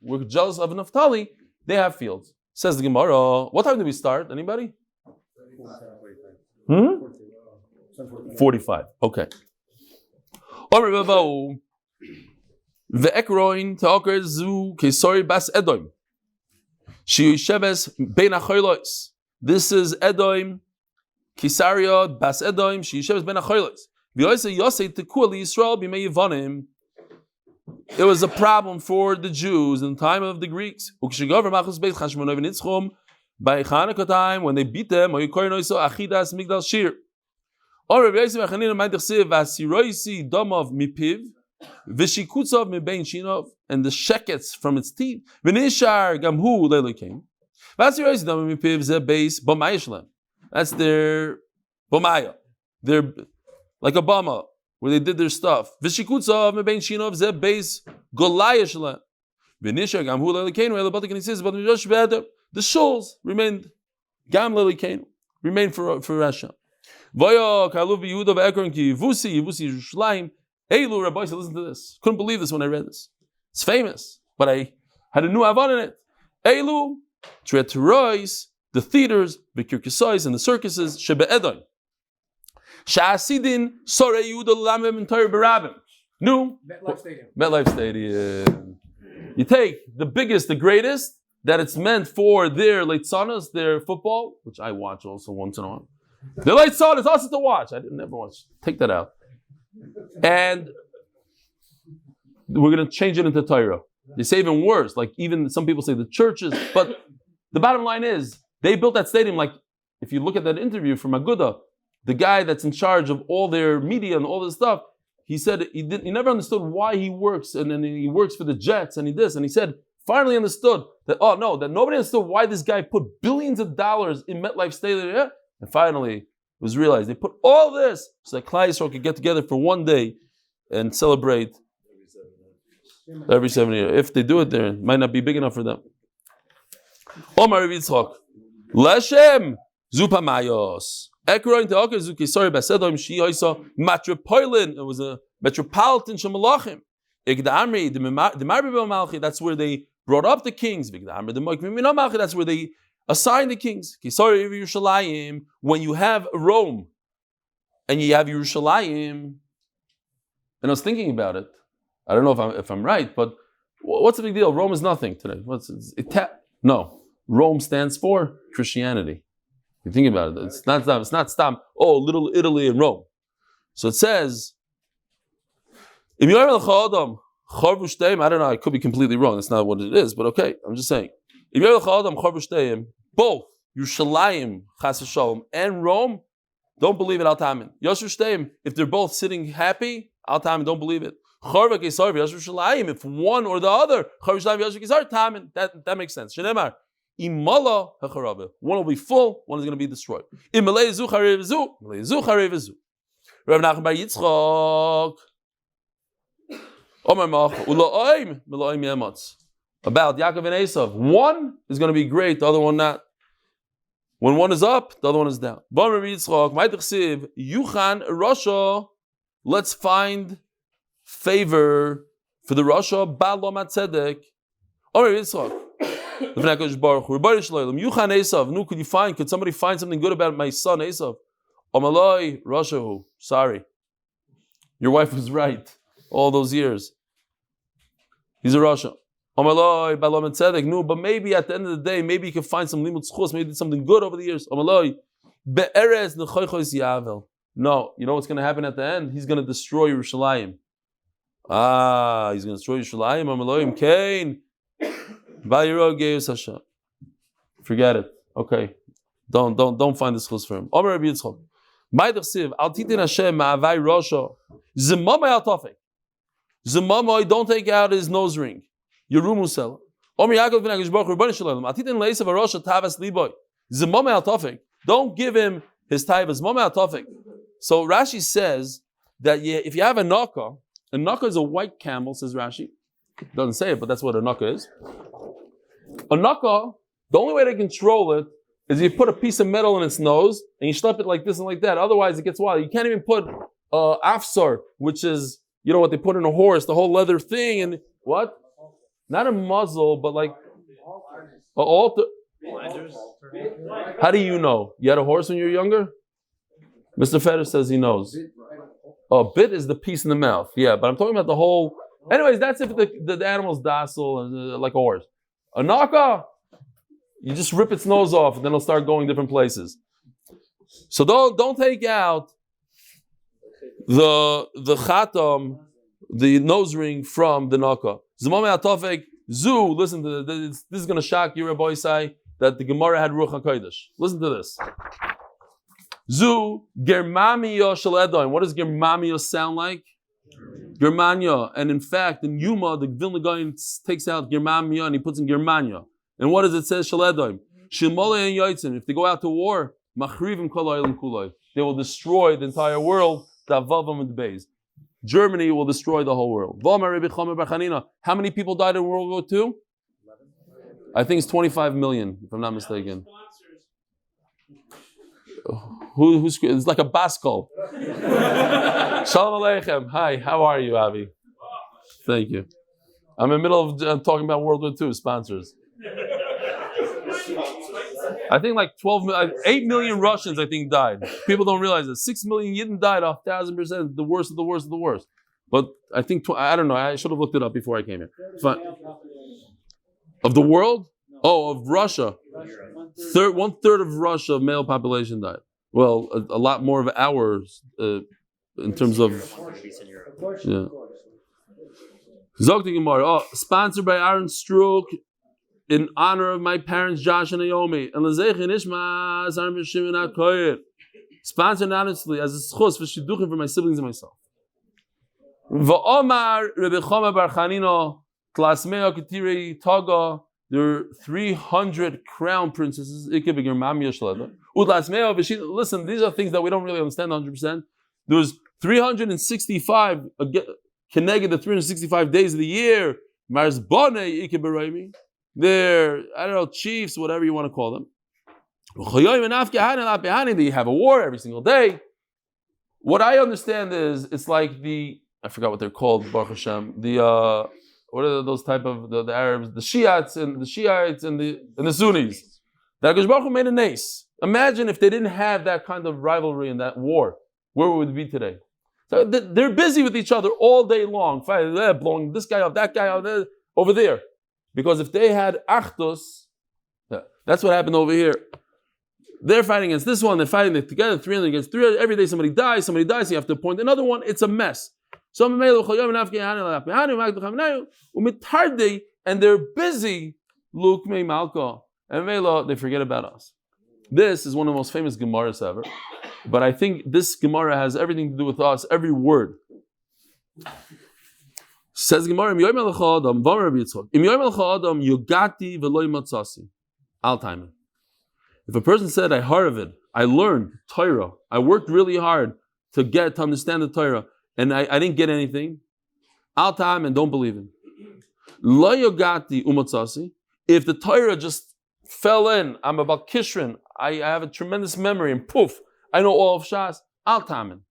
we're jealous of Naphtali, they have fields. Says the Gemara, what time did we start? Anybody? 45. Okay. Ve'ekroin ta'oker zu kesori bas Edom. She'yisheves bein ha'cholos. This is Edom, Kisaria bas Edom. She'yisheves bein ha'cholos. V'yosei yosei teku li Yisrael b'mei Yevonim. it was a problem for the Jews in the time of the Greeks. By Hanukkah time, when they beat them, and the shekets from its teeth. That's their bomaya. They're like a bama, where they did their stuff. The shuls remained for Russia. Listen to this. Couldn't believe this when I read this. It's famous, but I had a new avon in it. Elu, Treterois, the theaters, the kirkisais, and the circuses, Shebe'edon. Sha'asidin, Sore Yehuda Lamem and Torah Barabim. New MetLife Stadium. You take the biggest, the greatest, that it's meant for their leitzanas, their football, which I watch also once in a while. The leitzanas, also to watch. I didn't ever watch. Take that out. And we're going to change it into Torah. They say even worse, like even some people say the churches, but the bottom line is, they built that stadium like, if you look at that interview from Aguda, the guy that's in charge of all their media and all this stuff, he said he never understood why he works, and then he works for the Jets, and he this, and he said, finally understood that, that nobody understood why this guy put billions of dollars in MetLife Stadium, and finally it was realized they put all this so that Klal Yisrael could get together for one day and celebrate every 7 years. If they do it there, it might not be big enough for them. Omar Rav Yitzchok, Leshem Zupamayos. Ekroin to Oker Zuki, sorry, Basedom, she also Metropolitan, it was a metropolitan Shemalachim. Igdamri, the Marbi Malchi, that's where they brought up the kings. Vigdamri, the Malchi, that's where they assigned the kings. Kisari Yerushalayim, when you have Rome and you have Yerushalayim, and I was thinking about it. I don't know if I'm right, but what's the big deal? Rome is nothing today. No, Rome stands for Christianity. You think about it. It's not Stam. Oh, little Italy and Rome. So it says, I don't know, I could be completely wrong. That's not what it is, but okay, I'm just saying. Both Yerushalayim, Chas v'Shalom, and Rome, don't believe it, Al-Tamin. If they're both sitting happy, Al-Tamin, don't believe it. If one or the other, that makes sense. One will be full, one is going to be destroyed. Rav Nachman bar Yitzchok about Yaakov and Esav. One is going to be great, the other one not. When one is up, the other one is down. Let's find favor for the Rasha. Could somebody find something good about my son Esav? Rasha, sorry. Your wife was right all those years. He's a Rasha. But maybe at the end of the day, maybe you can find some limud zechus, maybe did something good over the years. No, you know what's going to happen at the end? He's going to destroy Yerushalayim. He's going to destroy Yerushalayim. Forget it. Okay, don't find this zechus for him. Omer Rav Yitzchok, don't take out his nose ring. Yerumusel. Don't give him his taivas. So Rashi says that if you have a naka is a white camel, says Rashi. Doesn't say it, but that's what a naka is. A naka, the only way to control it is you put a piece of metal in its nose and you slap it like this and like that. Otherwise, it gets wild. You can't even put afsar, which is, you know what they put in a horse, the whole leather thing, and what? Not a muzzle, but like an altar. How do you know? You had a horse when you were younger? Mr. Feder says he knows. A bit is the piece in the mouth. Yeah, but I'm talking about the whole. Anyways, that's if the animal's docile and like a horse. A naka, you just rip its nose off and then it'll start going different places. So don't take out the chatam the nose ring from the Naka. Zmame Atofek, Zu, listen to this. This is going to shock you, Rabbi Isai, that the Gemara had Ruach HaKodesh. Listen to this. Zu, Germania Shel Edom. What does Germania sound like? Germania. And in fact, in Yuma, the Vilna Gaon takes out Germania and he puts in Germania. And what does it say? Shel Edom. Shemole and Yoitzim. If they go out to war, Machrivim Kol Ha'olam Kuloi. They will destroy the entire world. Amud Beis. Germany will destroy the whole world. How many people died in World War II? I think it's 25 million, if I'm not mistaken. Who's it's like a baskol. Shalom Aleichem. Hi, how are you, Avi? Thank you. I'm in the middle of talking about World War II sponsors. I think like 8 million Russians, I think, died. People don't realize that. 6 million Yidden died off 1,000%, the worst of the worst of the worst. But I think, I don't know, I should have looked it up before I came here. Of the world? Oh, of Russia. 1/3 of Russia, male population died. Well, a lot more of ours in terms of... Yeah. Zokti Gemara, sponsored by Aaron Strook, in honor of my parents, Josh and Naomi, and sponsored anonymously as a zechus for shidduchim for my siblings and myself. There are 300 crown princesses. Listen, these are things that we don't really understand 100%. There's 365 connected the 365 days of the year. They're, I don't know, chiefs, whatever you want to call them. They have a war every single day. What I understand is, it's like I forgot what they're called, Baruch Hashem, what are those type of, the Arabs, the Shiites and the Sunnis. That HaKadosh Baruch Hu made a nace. Imagine if they didn't have that kind of rivalry and that war, where would we be today? So they're busy with each other all day long, blowing this guy off, that guy off, over there. Because if they had achdus, that's what happened over here. They're fighting against this one, they're fighting together, 300 against 300. Every day somebody dies, so you have to appoint another one. It's a mess. And they're busy, and they forget about us. This is one of the most famous Gemaras ever. But I think this Gemara has everything to do with us, every word. Says Gemara, if a person said, I heard, I learned Torah, I worked really hard to understand the Torah, and I didn't get anything, al time and don't believe him. If the Torah just fell in, I'm about Kishrin, I have a tremendous memory, and poof, I know all of Shas, al time.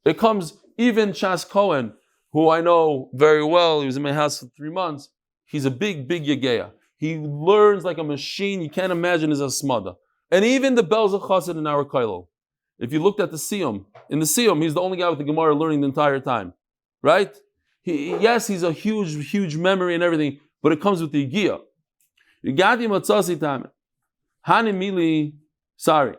It comes even Shas Cohen, who I know very well. He was in my house for 3 months. He's a big Yegeya. He learns like a machine. You can't imagine his asmada. And even the Belz of Chassid in our Kailo. If you looked at the Siyum, in the Siyum, he's the only guy with the Gemara learning the entire time. Right? Yes, he's a huge memory and everything, but it comes with the Yegiyah. Yogati Matzasi Tamen. Hani Mili, sorry.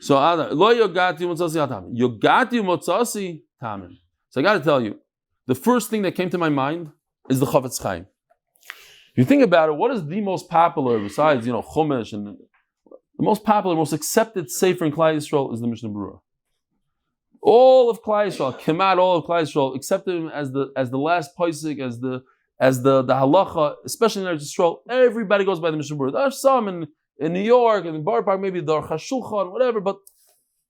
So, Lo Yogati Matzasi Tamen. Yogati Matzasi Tamen. So I got to tell you, the first thing that came to my mind is the Chavetz Chaim. If you think about it, what is the most popular, besides, Chumash, and the most popular, most accepted sefer in Klal Yisrael is the Mishnah Berurah. All of Klal Yisrael, Kemat, all of Klal Yisrael, accepted him as the last posek, as the halacha, especially in Eretz Yisrael. Everybody goes by the Mishnah Berurah. There are some in New York and in Bar Park, maybe the Chashulchan, whatever, but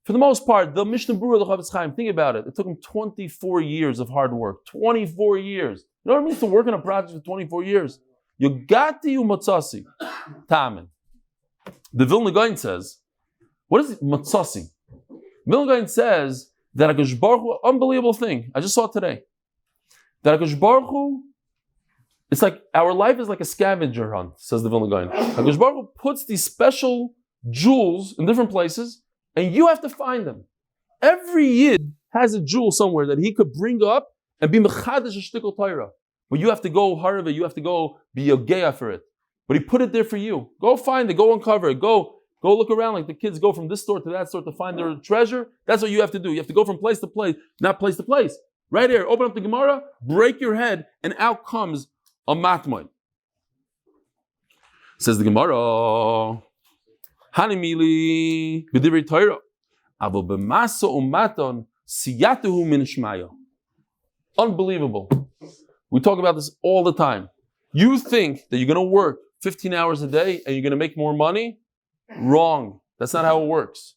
for the most part, the Mishnah Berurah, the Chavetz Chaim, think about it. It took him 24 years of hard work. 24 years. You know what it means to work on a project for 24 years? Yogati u'matzasi. Tamen. The Vilna Gaon says, what is it? Matzasi. Vilna Gaon says that HaKadosh Baruch Hu, unbelievable thing. I just saw it today. That HaKadosh Baruch Hu, it's like our life is like a scavenger hunt, says the Vilna Gaon. HaKadosh Baruch Hu puts these special jewels in different places, and you have to find them. Every Yid has a jewel somewhere that he could bring up and be mechadash a shtikol Torah. But you have to go harve, you have to go be yogeya for it. But he put it there for you. Go find it, go uncover it, go look around like the kids go from this store to that store to find their treasure. That's what you have to do. You have to go from place to place, not place to place. Right here, open up the Gemara, break your head, and out comes a matmoid. Says the Gemara, Hanimili b'divrei Torah, avo b'masa umaton siyatuhu min shmaya. Unbelievable. We talk about this all the time. You think that you're going to work 15 hours a day and you're going to make more money? Wrong. That's not how it works.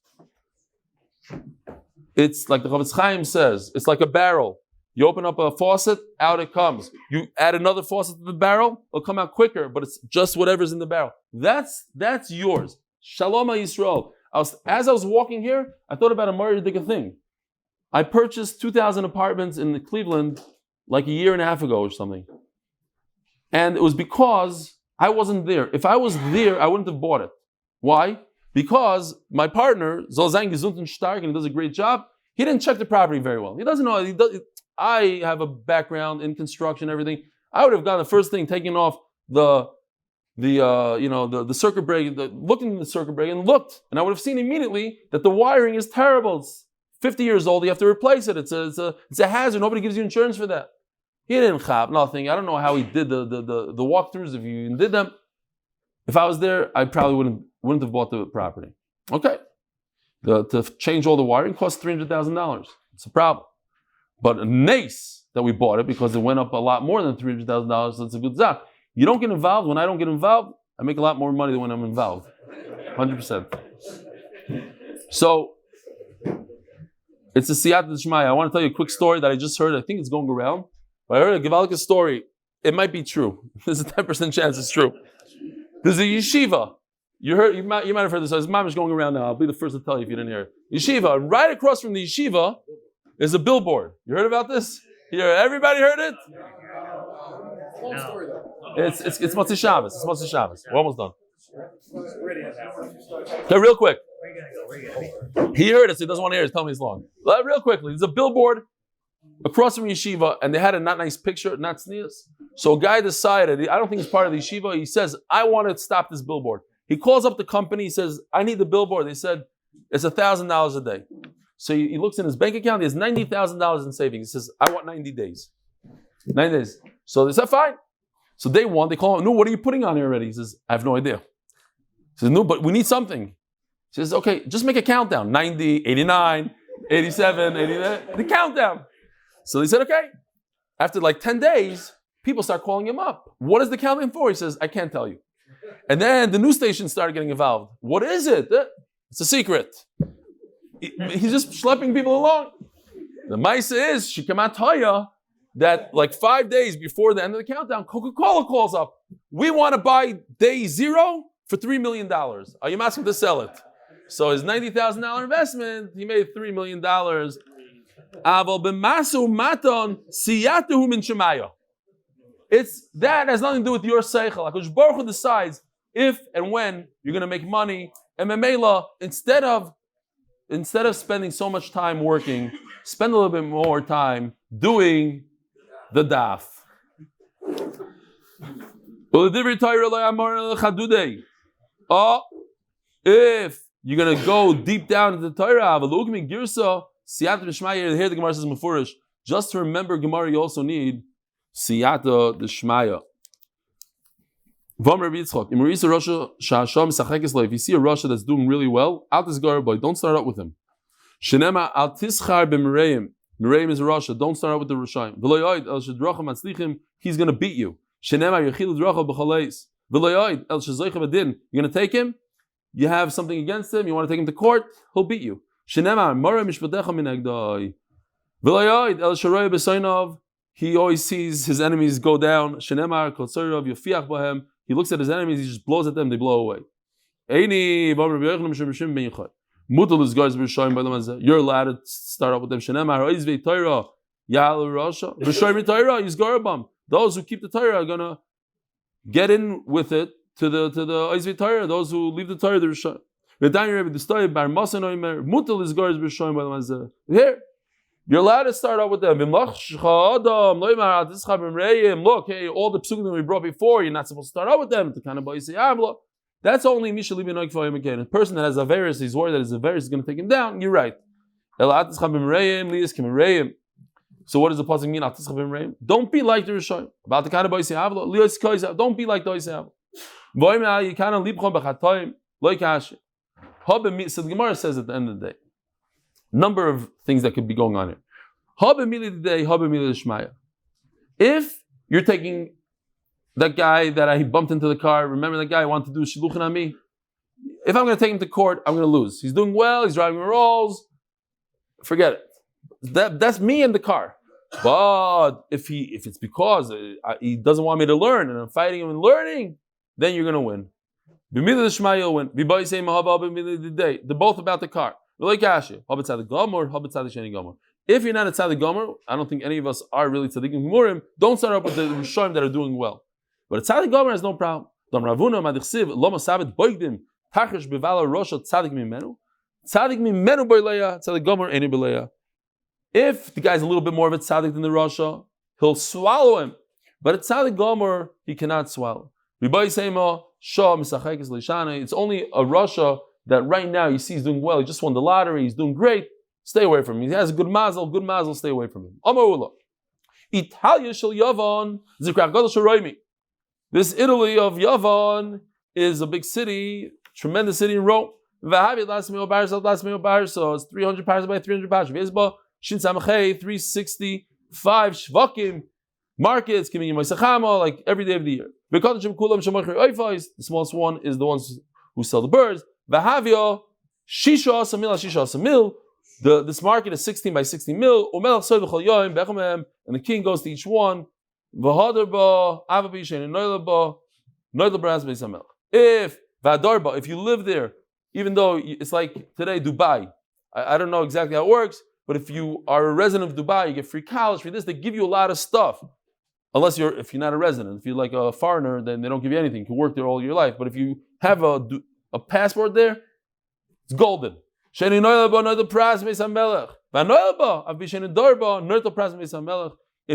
It's like the Chaim says, it's like a barrel. You open up a faucet, out it comes. You add another faucet to the barrel, it'll come out quicker, but it's just whatever's in the barrel. That's yours. Shalom Yisrael. As I was walking here, I thought about a Mordecai thing. I purchased 2,000 apartments in Cleveland like a year and a half ago or something. And it was because I wasn't there. If I was there, I wouldn't have bought it. Why? Because my partner, Zolzang gesund und stark, and he does a great job, he didn't check the property very well. He doesn't know. I have a background in construction, everything. I would have gone the first thing, taking off the circuit breaker, looking at the circuit breaker and looked, and I would have seen immediately that the wiring is terrible. It's 50 years old. You have to replace it. It's a hazard. Nobody gives you insurance for that. He didn't chap nothing. I don't know how he did the walkthroughs. If you did them, if I was there, I probably wouldn't have bought the property. Okay, to change all the wiring costs $300,000. It's a problem. But a nace that we bought it because it went up a lot more than $300,000. So it's a good zach. You don't get involved. When I don't get involved, I make a lot more money than when I'm involved. 100%. So it's a siyat d'shmaya. I want to tell you a quick story that I just heard. I think it's going around. But I heard a Gevalka story. It might be true. There's a 10% chance it's true. There's a yeshiva. You might have heard this. His mom is going around now. I'll be the first to tell you if you didn't hear it. Yeshiva. Right across from the yeshiva is a billboard. You heard about this? Here, everybody heard it? Long story though. It's Matzah Shabbos. It's Matzah Shabbos. We're almost done. Okay, real quick. He heard it, so he doesn't want to hear it. Tell me it's long. Real quickly, there's a billboard across from yeshiva, and they had a not nice picture, not sneeze. So a guy decided, I don't think he's part of the yeshiva, he says, I want to stop this billboard. He calls up the company, he says, I need the billboard. They said, it's $1,000 a day. So he looks in his bank account, he has $90,000 in savings. He says, I want 90 days. 90 days. So they said, fine. So day one, they call him, no, what are you putting on here already? He says, I have no idea. He says, no, but we need something. He says, okay, just make a countdown. 90, 89, 87, 89, the countdown. So they said, okay. After like 10 days, people start calling him up. What is the countdown for? He says, I can't tell you. And then the news station started getting involved. What is it? It's a secret. He's just schlepping people along. The Maisa is, Shikamataya, that like 5 days before the end of the countdown, Coca-Cola calls up. We want to buy day 0 for $3 million. Are you asking to sell it? So his $90,000 investment, he made $3 million. It's that has nothing to do with your seichel. HaKadosh Baruch Hu decides if and when you're going to make money. And Memela, instead of spending so much time working, spend a little bit more time doing the daf. If you're going to go deep down into the Torah, here the Gemara says Mefurish, just to remember Gemara, you also need Siyata D'Shmaya. R Yitzchok. If you see a Russia that's doing really well, don't start out with him. Shenema al tischar b'Miriam. Miriam is a Russia. Don't start out with the Rishayim. V'loyoid el shedracha matzlichim. He's going to beat you. Shenema yechil dracha b'chaleis. V'loyoid el shezoicha b'din. You're going to take him. You have something against him. You want to take him to court. He'll beat you. Shenema mara mishpatecha min agdai. V'loyoid el sheroy b'soinov. He always sees his enemies go down. Shenema kotsorov yofiach b'hem. He looks at his enemies. He just blows at them. They blow away. Eini v'amr b'yochnam shemishim ben yichad. You're allowed to start out with them. Those who keep the Torah are gonna get in with it to the Oizvei Torah. Those who leave the Torah, the Rishon. Here, you're allowed to start out with them. Look, hey, all the psukim that we brought before, you're not supposed to start out with them. That's only Misha Libi Noik for him again. A person that has a virus, he's worried that his virus is going to take him down. You're right. So what does the pasuk mean? Don't be like the Rishonim. About the kind of boys you have, don't be like those you have. So the Gemara says at the end of the day, number of things that could be going on here. If you're taking that guy that I bumped into the car, remember that guy I wanted to do shiluchin on me? If I'm going to take him to court, I'm going to lose. He's doing well, he's driving rolls, forget it. That's me in the car. But if it's because he doesn't want me to learn and I'm fighting him and learning, then you're going to win. B'milah win. They're both about the car. If you're not a tzaddik gomer, I don't think any of us are really tzaddikim gemurim. Don't start up with the rishonim that are doing well. But a tzaddik gomer has no problem. If the guy's a little bit more of a tzaddik than the rasha, he'll swallow him. But a tzaddik gomer, he cannot swallow. It's only a rasha that right now you see he's doing well. He just won the lottery. He's doing great. Stay away from him. He has a good mazel, stay away from him. This Italy of Yavan is a big city, tremendous city in Rome. So it's 300 parsha by 300 parsha. 365 shvakim, markets, like every day of the year. The smallest one is the ones who sell the birds. This market is 16 by 16 mil, and the king goes to each one. If you live there, even though it's like today, Dubai, I don't know exactly how it works, but if you are a resident of Dubai, you get free college, free this, they give you a lot of stuff. If you're not a resident, if you're like a foreigner, then they don't give you anything. You can work there all your life. But if you have a passport there, it's golden. If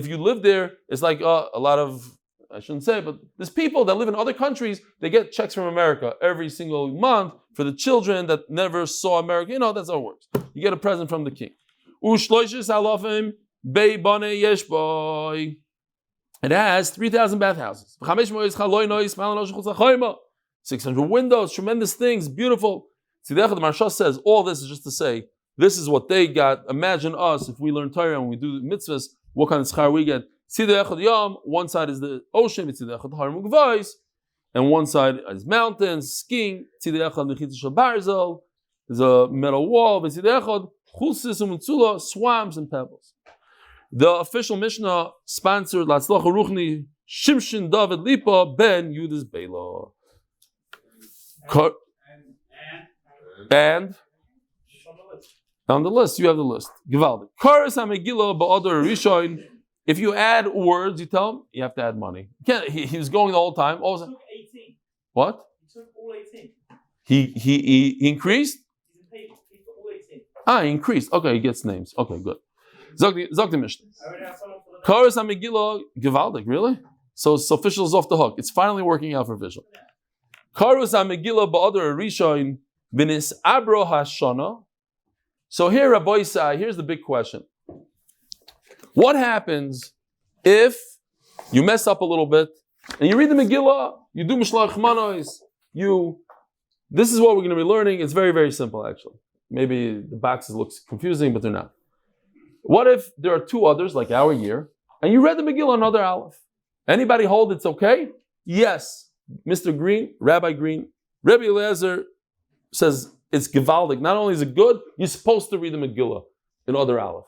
you live there, it's like a lot of, I shouldn't say, but there's people that live in other countries, they get checks from America every single month for the children that never saw America. That's how it works. You get a present from the king. It has 3,000 bathhouses. 600 windows, tremendous things, beautiful. See, the Marsha says all this is just to say, this is what they got. Imagine us, if we learn Torah and we do mitzvahs, what kind of schar we get. One side is the ocean, and one side is mountains, skiing. There's a metal wall, swamps and pebbles. The official Mishnah sponsored Latzlacha Ruchni Shimshin David Lipa Ben Yudas Bela. And on the list, you have the list. Givaldi. Karas HaMegillah Ba'adar Rishon. If you add words, you tell him, you have to add money. He was going the whole time. He took 18. What? He took all 18. He increased? He took all 18. He increased. Okay, he gets names. Okay, good. Zog the Mishnah. Karas HaMegillah Givaldi. Really? So official's off the hook. It's finally working out for official. Karas HaMegillah Ba'adar Rishon Binis Abro Hashana. So here, Rabbi Isai, here's the big question. What happens if you mess up a little bit and you read the Megillah, you do Mishlach Manos, this is what we're going to be learning. It's very, very simple, actually. Maybe the boxes look confusing, but they're not. What if there are two others, like our year, and you read the Megillah another Aleph? Anybody hold it's okay? Yes. Mr. Green, Rabbi Green, Rabbi Eliezer says it's Givaldic. Not only is it good, you're supposed to read the Megillah in other Aleph.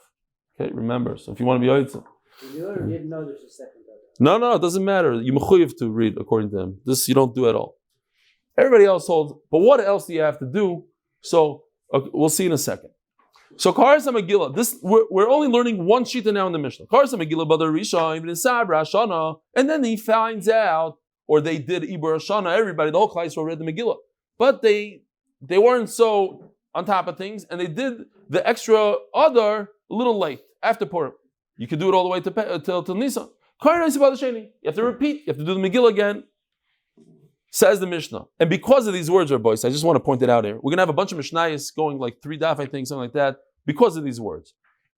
Okay, remember. So if you want to be Yoitza. You didn't know there's a second. No, it doesn't matter. You mechuyev to read according to him. This you don't do at all. Everybody else holds. But what else do you have to do? So we'll see in a second. So Karas HaMegillah, we're only learning one shita now in the Mishnah. Karas HaMegillah Badar Rishon Ibn Sabra Shana, and then he finds out, or they did Ibur Shana. Everybody, the whole class read the Megillah, but they weren't so on top of things, and they did the extra other a little late after Purim. You could do it all the way till Nisan. You have to repeat. You have to do the Megillah again. Says the Mishnah. And because of these words, boys, I just want to point it out here. We're going to have a bunch of Mishnayos going like 3 daf, I think, something like that, because of these words.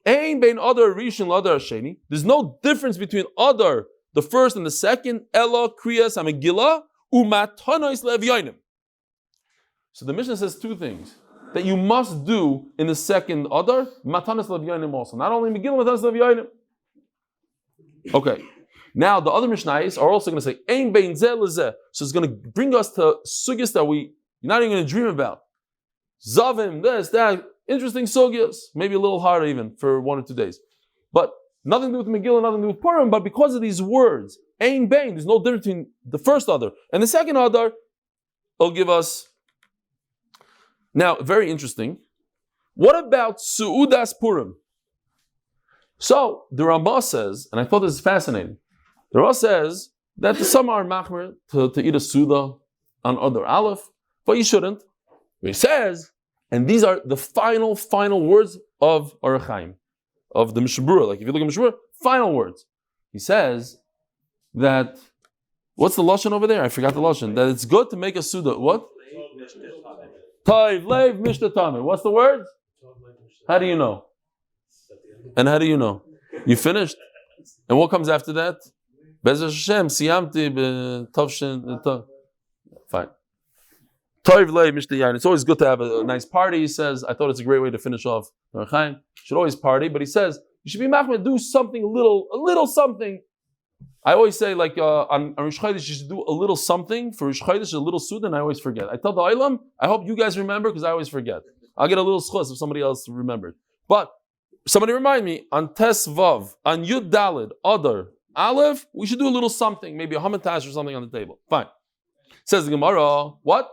Ein bein adar rishon ladar sheni. There's no difference between adar, the first and the second. Ella kriyas hamegillah umatonos levyonim. So the Mishnah says two things that you must do in the second adar, matanos levyonim also. Not only megillah, matanos levyonim. Okay. Now the other Mishnayos are also going to say ein bein zeh lezeh. So it's going to bring us to sugyas that you're not even going to dream about. Zavim, this, that. Interesting sugyas, maybe a little harder even for 1 or 2 days. But nothing to do with Megillah, nothing to do with Purim, but because of these words, Ein Bain, there's no difference between the first Adar and the second Adar, it'll give us. Now, very interesting. What about Su'udas Purim? So, the Ramah says, and I thought this is fascinating, the Ramah says that some are machmer to eat a Suda on Adar Aleph, but you shouldn't. He says, and these are the final words of Xayim, of the Mishabura. Like if you look at Mishabura, final words. He says that, what's the Lashon over there? I forgot the Lashon. That it's good to make a Suda. What? Tov, Leyv, Mishtatame. What's the word? How do you know? And how do you know? You finished? And what comes after that? Bez Hashem, Siyamti, Tov. Fine. It's always good to have a nice party, he says. I thought it's a great way to finish off Chayim. Should always party, but he says you should be machmir, do something a little something. I always say like on Rosh Chodesh you should do a little something for Rosh Chodesh, a little suda, and I always forget. I tell the Olam, I hope you guys remember because I always forget. I'll get a little schus if somebody else remembered. But somebody remind me on Tes Vav, on Yud Dalid, Adar, Aleph, we should do a little something, maybe a hamatash or something on the table. Fine. Says the Gemara, what?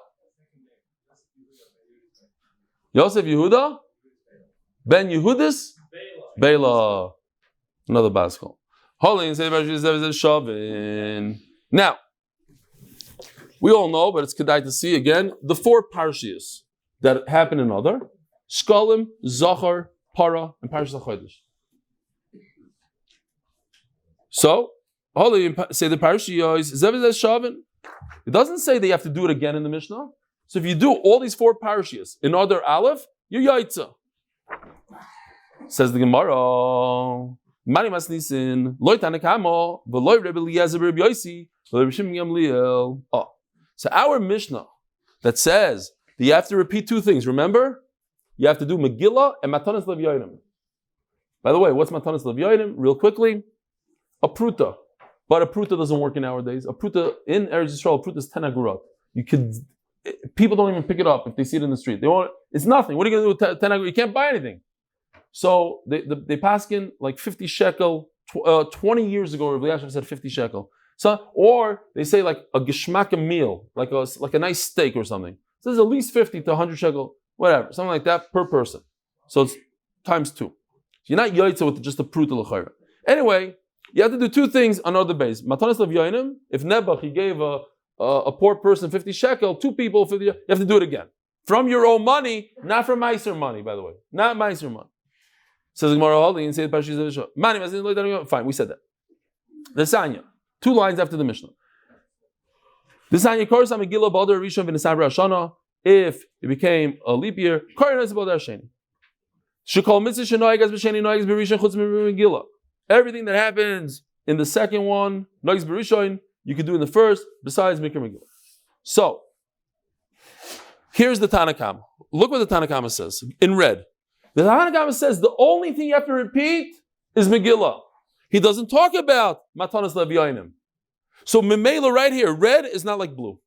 Yosef Yehuda, Ben Yehudis, Bela, another basketball. Now, we all know, but it's kedai to see again, the 4 parshias that happen in Adar: Shkalim, Zachar, Para, and Parshas HaChodesh. So, say the parshias, Zevizes Shavin. It doesn't say they have to do it again in the Mishnah. So if you do all these 4 parshias in Adar Aleph, you're yaitza. Says the Gemara, Mani Masnisin, Loy Tanakamo, V'loy Rebbe Eliezer Rebbe Yosi, V'loy Rishim Gamliel. Oh, so our Mishnah that says that you have to repeat 2 things. Remember, you have to do Megillah and Matanas Levyonim. By the way, what's Matanas Levyonim? Real quickly, a pruta, but a pruta doesn't work in nowadays. A pruta in Eretz Yisrael, a pruta is 10 agurot. People don't even pick it up if they see it in the street. It's nothing. What are you going to do with 10 agurot? You can't buy anything. So they paskin like 50 shekel. 20 years ago, Rav Avrohom said 50 shekel. So, or they say like a geshmaka meal, like a nice steak or something. So there's at least 50 to 100 shekel, whatever, something like that per person. So it's times 2. So you're not yoytza with just a pruta l'chayra. Anyway, you have to do 2 things on other base. Matanas levyonim, if Nebuch, he gave a poor person 50 shekel, 2 people 50, you have to do it again. From your own money, not from Meiser money, by the way. Not Meiser money. Says the Gemara, fine, we said that. The Sanya, 2 lines after the Mishnah. The Sanya, Korsa Megillah Badar Rishon V'Nisav Rashana, if it became a leap year, Korsa Badar Sheni. Shekol Mitzvah Shenoigas B'Sheni Noigas B'Rishon Chutz Megillah. Everything that happens in the second one, Noigas B'Rishon, you can do in the first, besides Mikra Megillah. So, here's the Tanakama. Look what the Tanakama says, in red. The Tanakama says the only thing you have to repeat is Megillah. He doesn't talk about Matanas Levyonim. So Memela right here, red is not like blue.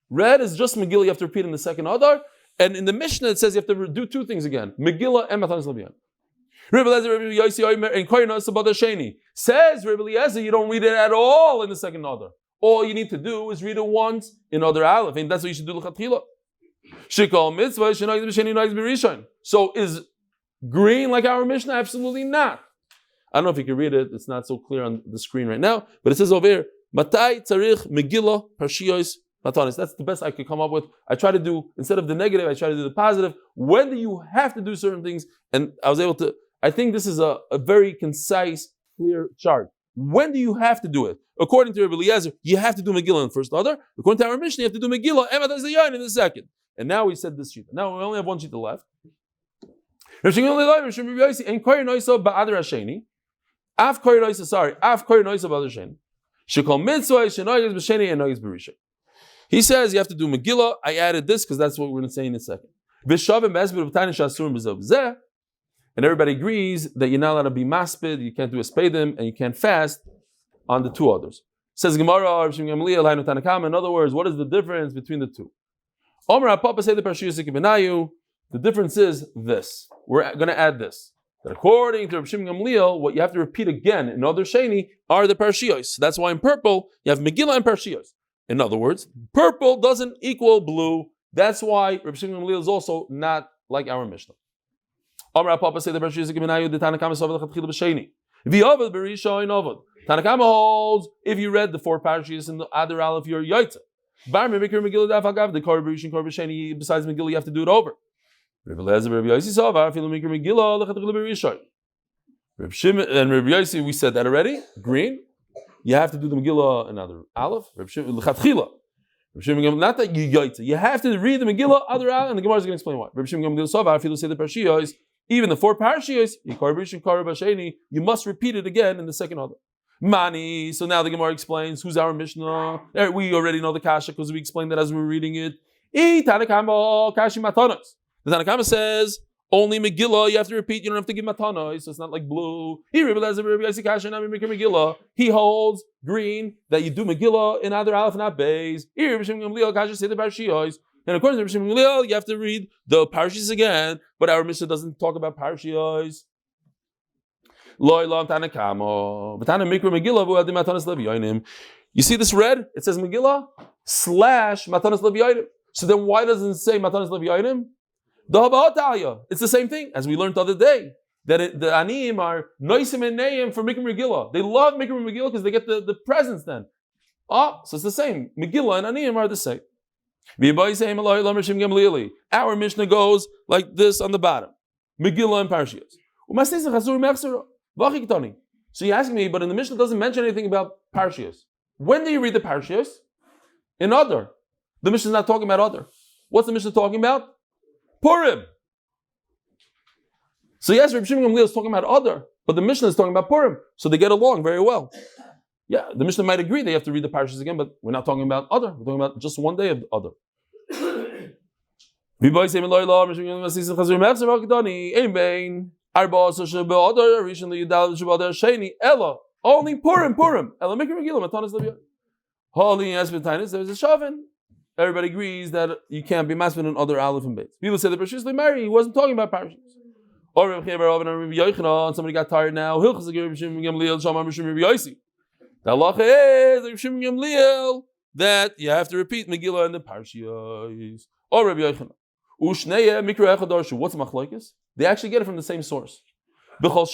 Red is just Megillah you have to repeat in the second Adar. And in the Mishnah it says you have to do 2 things again. Megillah and Matanas Levyonim. Says Rebbe Eliezer, you don't read it at all in the second Adar. All you need to do is read it once in Adar Aleph. And that's what you should do l'chatchila. So is green like our Mishnah? Absolutely not. I don't know if you can read it. It's not so clear on the screen right now. But it says over here, Matai tzarich Megillah parshiyos matanis. That's the best I could come up with. I try to do, instead of the negative, I try to do the positive. When do you have to do certain things? And I was able to, I think this is a very concise, clear chart. When do you have to do it? According to Rebbe Eliezer, you have to do Megillah in the first Adar. According to our Mishnah, you have to do Megillah and Matanas Levyonim in the second. And now we said this sheet. Now we only have 1 sheet left. Rav Shimon Leilai, Rav Shimon Yosi, and Koyer Noiso Ba'adar Hasheni. Af Koyer Noiso Ba'adar Hasheni. Shekol Mitzvah Shenoyes B'Sheni and Noyes B'Rishon. He says you have to do Megillah. I added this because that's what we're going to say in a second. And everybody agrees that you're not allowed to be maspid, you can't do a spadim, and you can't fast on the two others. Says Gemara, in other words, what is the difference between the two? The difference is this. We're going to add this. That according to Rav Shimon Gamliel, what you have to repeat again in other sheni are the parshiyos. So that's why in purple you have Megillah and parshiyos. In other words, purple doesn't equal blue. That's why Rav Shimon Gamliel is also not like our Mishnah. Tanakama holds if you read the 4 parashiyos in the Adar Aleph, you're Yaitza. Besides Megillah, you have to do it over. Rav Shimon and Rav Yosi, we said that already. Green. You have to do the Megillah in Adar Aleph. Rav Shimon, not that you Yaitza. You have to read the Megillah Adar Aleph, and the Gemara is going to explain why. Rav Shimon Gamliel Sovar, if you say the parashiyos, even the 4 parashiyos, you must repeat it again in the second order. Mani. So now the Gemara explains who's our Mishnah. We already know the kasha because we explained that as we were reading it. The Tanakama says only Megillah you have to repeat. You don't have to give matanos. So it's not like blue. He holds green that you do Megillah in Adar Aleph, not Beis. And according to Rav Shimon Gamliel, you have to read the parashiyos again, but our Mishnah doesn't talk about parashiyos. You see this red? It says Megillah / Matanas Leviyayim. So then why doesn't it say Matanas Leviyayim? It's the same thing as we learned the other day. That the Aniyim are noisim and neim for Mikra Megillah. They love Mikra Megillah because they get the presents then. So it's the same. Megillah and Aniyim are the same. Our Mishnah goes like this on the bottom. Megillah and Parashiyos. So you ask me, but in the Mishnah doesn't mention anything about Parashiyos. When do you read the Parashiyos? In Adar. The Mishnah is not talking about Adar. What's the Mishnah talking about? Purim. So yes, Rav Shimon Gamliel is talking about Adar, but the Mishnah is talking about Purim. So they get along very well. Yeah, the Mishnah might agree they have to read the Parashiyos again, but we're not talking about Adar. We're talking about just one day of Adar. Only Purim. Holy Esbetanis, there's a Shavin. Everybody agrees that you can't be masbid in other Aleph and Beis. People say the Parashiyos they marry, he wasn't talking about Parashiyos. Or somebody got tired now. The halacha is Rav Shimon Gamliel that you have to repeat Megillah and the Parashiyos. Or Rabbi Yochanan. What's machlokes? They actually get it from the same source. Words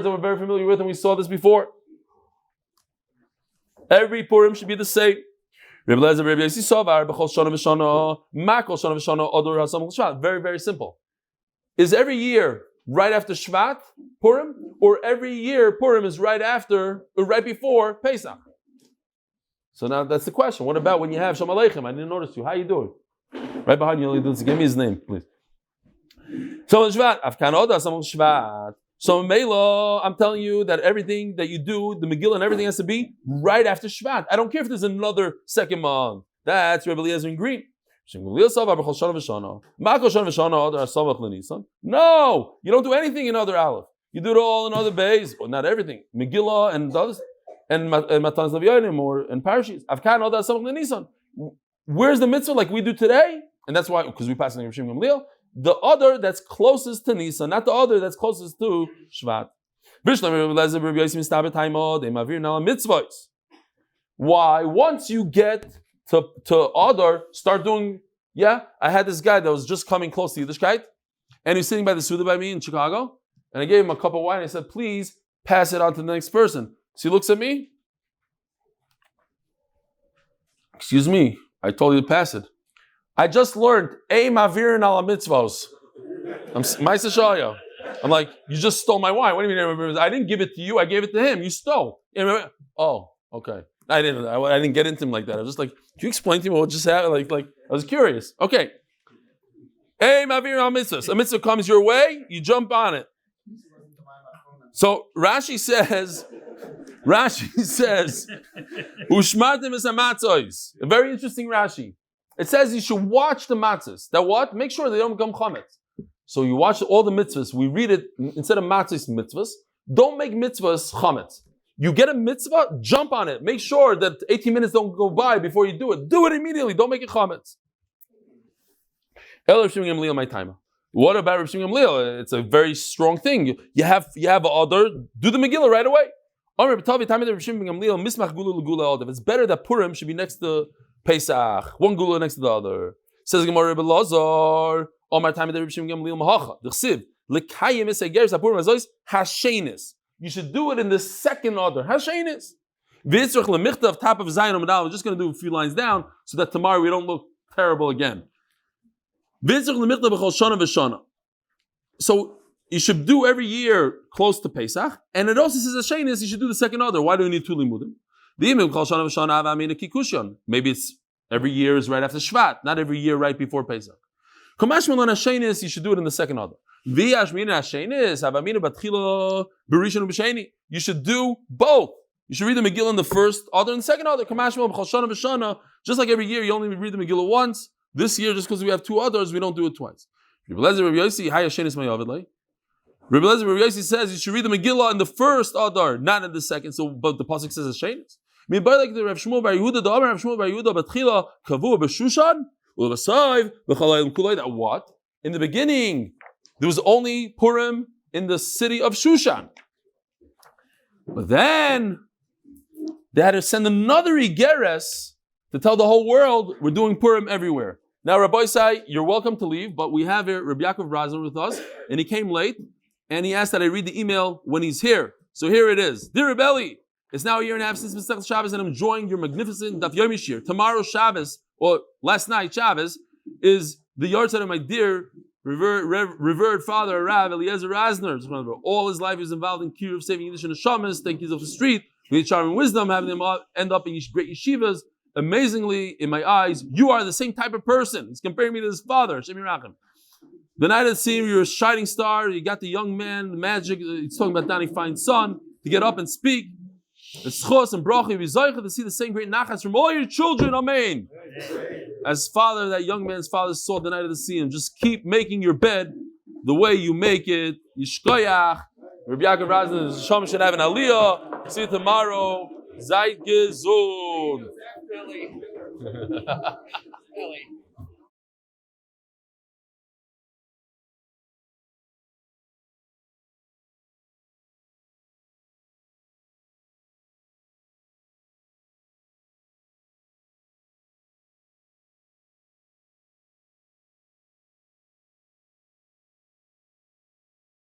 that we're very familiar with, and we saw this before. Every Purim should be the same. Very, very simple. Is every year right after Shvat Purim, or every year Purim is right before Pesach? So now that's the question. What about when you have Shalom Aleichem? I didn't notice you. How you doing? Right behind you, give me his name, please. So Mela, I'm telling you that everything that you do, the Megillah and everything has to be right after Shvat. I don't care if there's another second month. That's Rebbe Eliezer in green. No, you don't do anything in other Aleph. You do it all in other Beis, but not everything. Megillah and others, and Matanas Leviyayim or and Parashiyos. Avkan Oda Samach L'Nisan. Where's the mitzvah like we do today? And that's why, because we pass in Rav Shimon Gamliel, the other that's closest to Nisan, not the other that's closest to Shvat. Why? Once you get to Adar, start doing. Yeah, I had this guy that was just coming close to Yiddishkeit, and he was sitting by the Suda by me in Chicago, and I gave him a cup of wine. And I said, "Please pass it on to the next person." So he looks at me. Excuse me, I told you to pass it. I just learned mavirin ala mitzvos. I'm like, you just stole my wine. What do you mean? I didn't give it to you. I gave it to him. You stole. Oh, okay. I didn't get into him like that. I was just like, can you explain to me what just happened? Like I was curious. Okay. Hey, Mavir al mitzvahs. A mitzvah comes your way, you jump on it. So Rashi says, Ushmartim es hamatzos. A very interesting Rashi. It says you should watch the matzahs. That what? Make sure they don't become chametz. So you watch all the mitzvahs. We read it instead of matzahs mitzvahs. Don't make mitzvahs chametz. You get a mitzvah, jump on it. Make sure that 18 minutes don't go by before you do it. Do it immediately. Don't make it chametz. What about Rav Gamliel? It's a very strong thing. You have other, do the Megillah right away. It's better that Purim should be next to Pesach, one gula next to the other. Says Gemara Rebbe Lazar, Omar time Rav Gamliel mahacha. D'chsiv lekayim esegeres hapurim azois hashenis. You should do it in the second order. Hashenis. V'yitzrach lemichtav top of Zion Amud Aleph. We're just going to do a few lines down so that tomorrow we don't look terrible again. So you should do every year close to Pesach, and it also says Hashenis, you should do the second order. Why do you need two limudim? Maybe it's every year is right after Shvat, not every year right before Pesach. You should do it in the second order. You should do both. You should read the Megillah in the first order and the second order. Just like every year, you only read the Megillah once. This year, just because we have two others, we don't do it twice. Rebbe Lezer Rabbi Yossi says you should read the Megillah in the first order, not in the second. So, but the pasuk says Hashenis. I mean, by like the Rav Shmuly bar Yehuda, the Rav Shmuly bar Yehuda, Batchila Kavu b'Shushan u'Vasayv v'Chalayim Kulay. That what? In the beginning, there was only Purim in the city of Shushan, but then they had to send another Igeres to tell the whole world we're doing Purim everywhere. Now, Rabbi Sai, you're welcome to leave, but we have here Rabbi Yaakov Razor with us, and he came late, and he asked that I read the email when he's here. So here it is. Dear Rebelli, it's now a year and a half since Maseches Shabbos, and I'm enjoying your magnificent Daf Yomi shir. Tomorrow Shabbos, or last night Shabbos, is the yard side of my dear revered father, Rav Eliezer Rasner. All his life he was involved in Kiruv, saving Yiddish and neshomas, thank you off the street. We need charm and wisdom, having them end up in great yeshivas. Amazingly, in my eyes, you are the same type of person. He's comparing me to his father, Shemi Rachim. The night at sea, you're a shining star. You got the young man, the magic. He's talking about Danny Fine's son to get up and speak. The zechus and bracha, be zechus to see the same great nachas from all your children. Amen. As father, that young man's father saw the night of the sea, and just keep making your bed the way you make it. Yishkoyach. Rabbi Yaakov Razner, Shom should have an aliyah. See you tomorrow. Seid gesund. Really.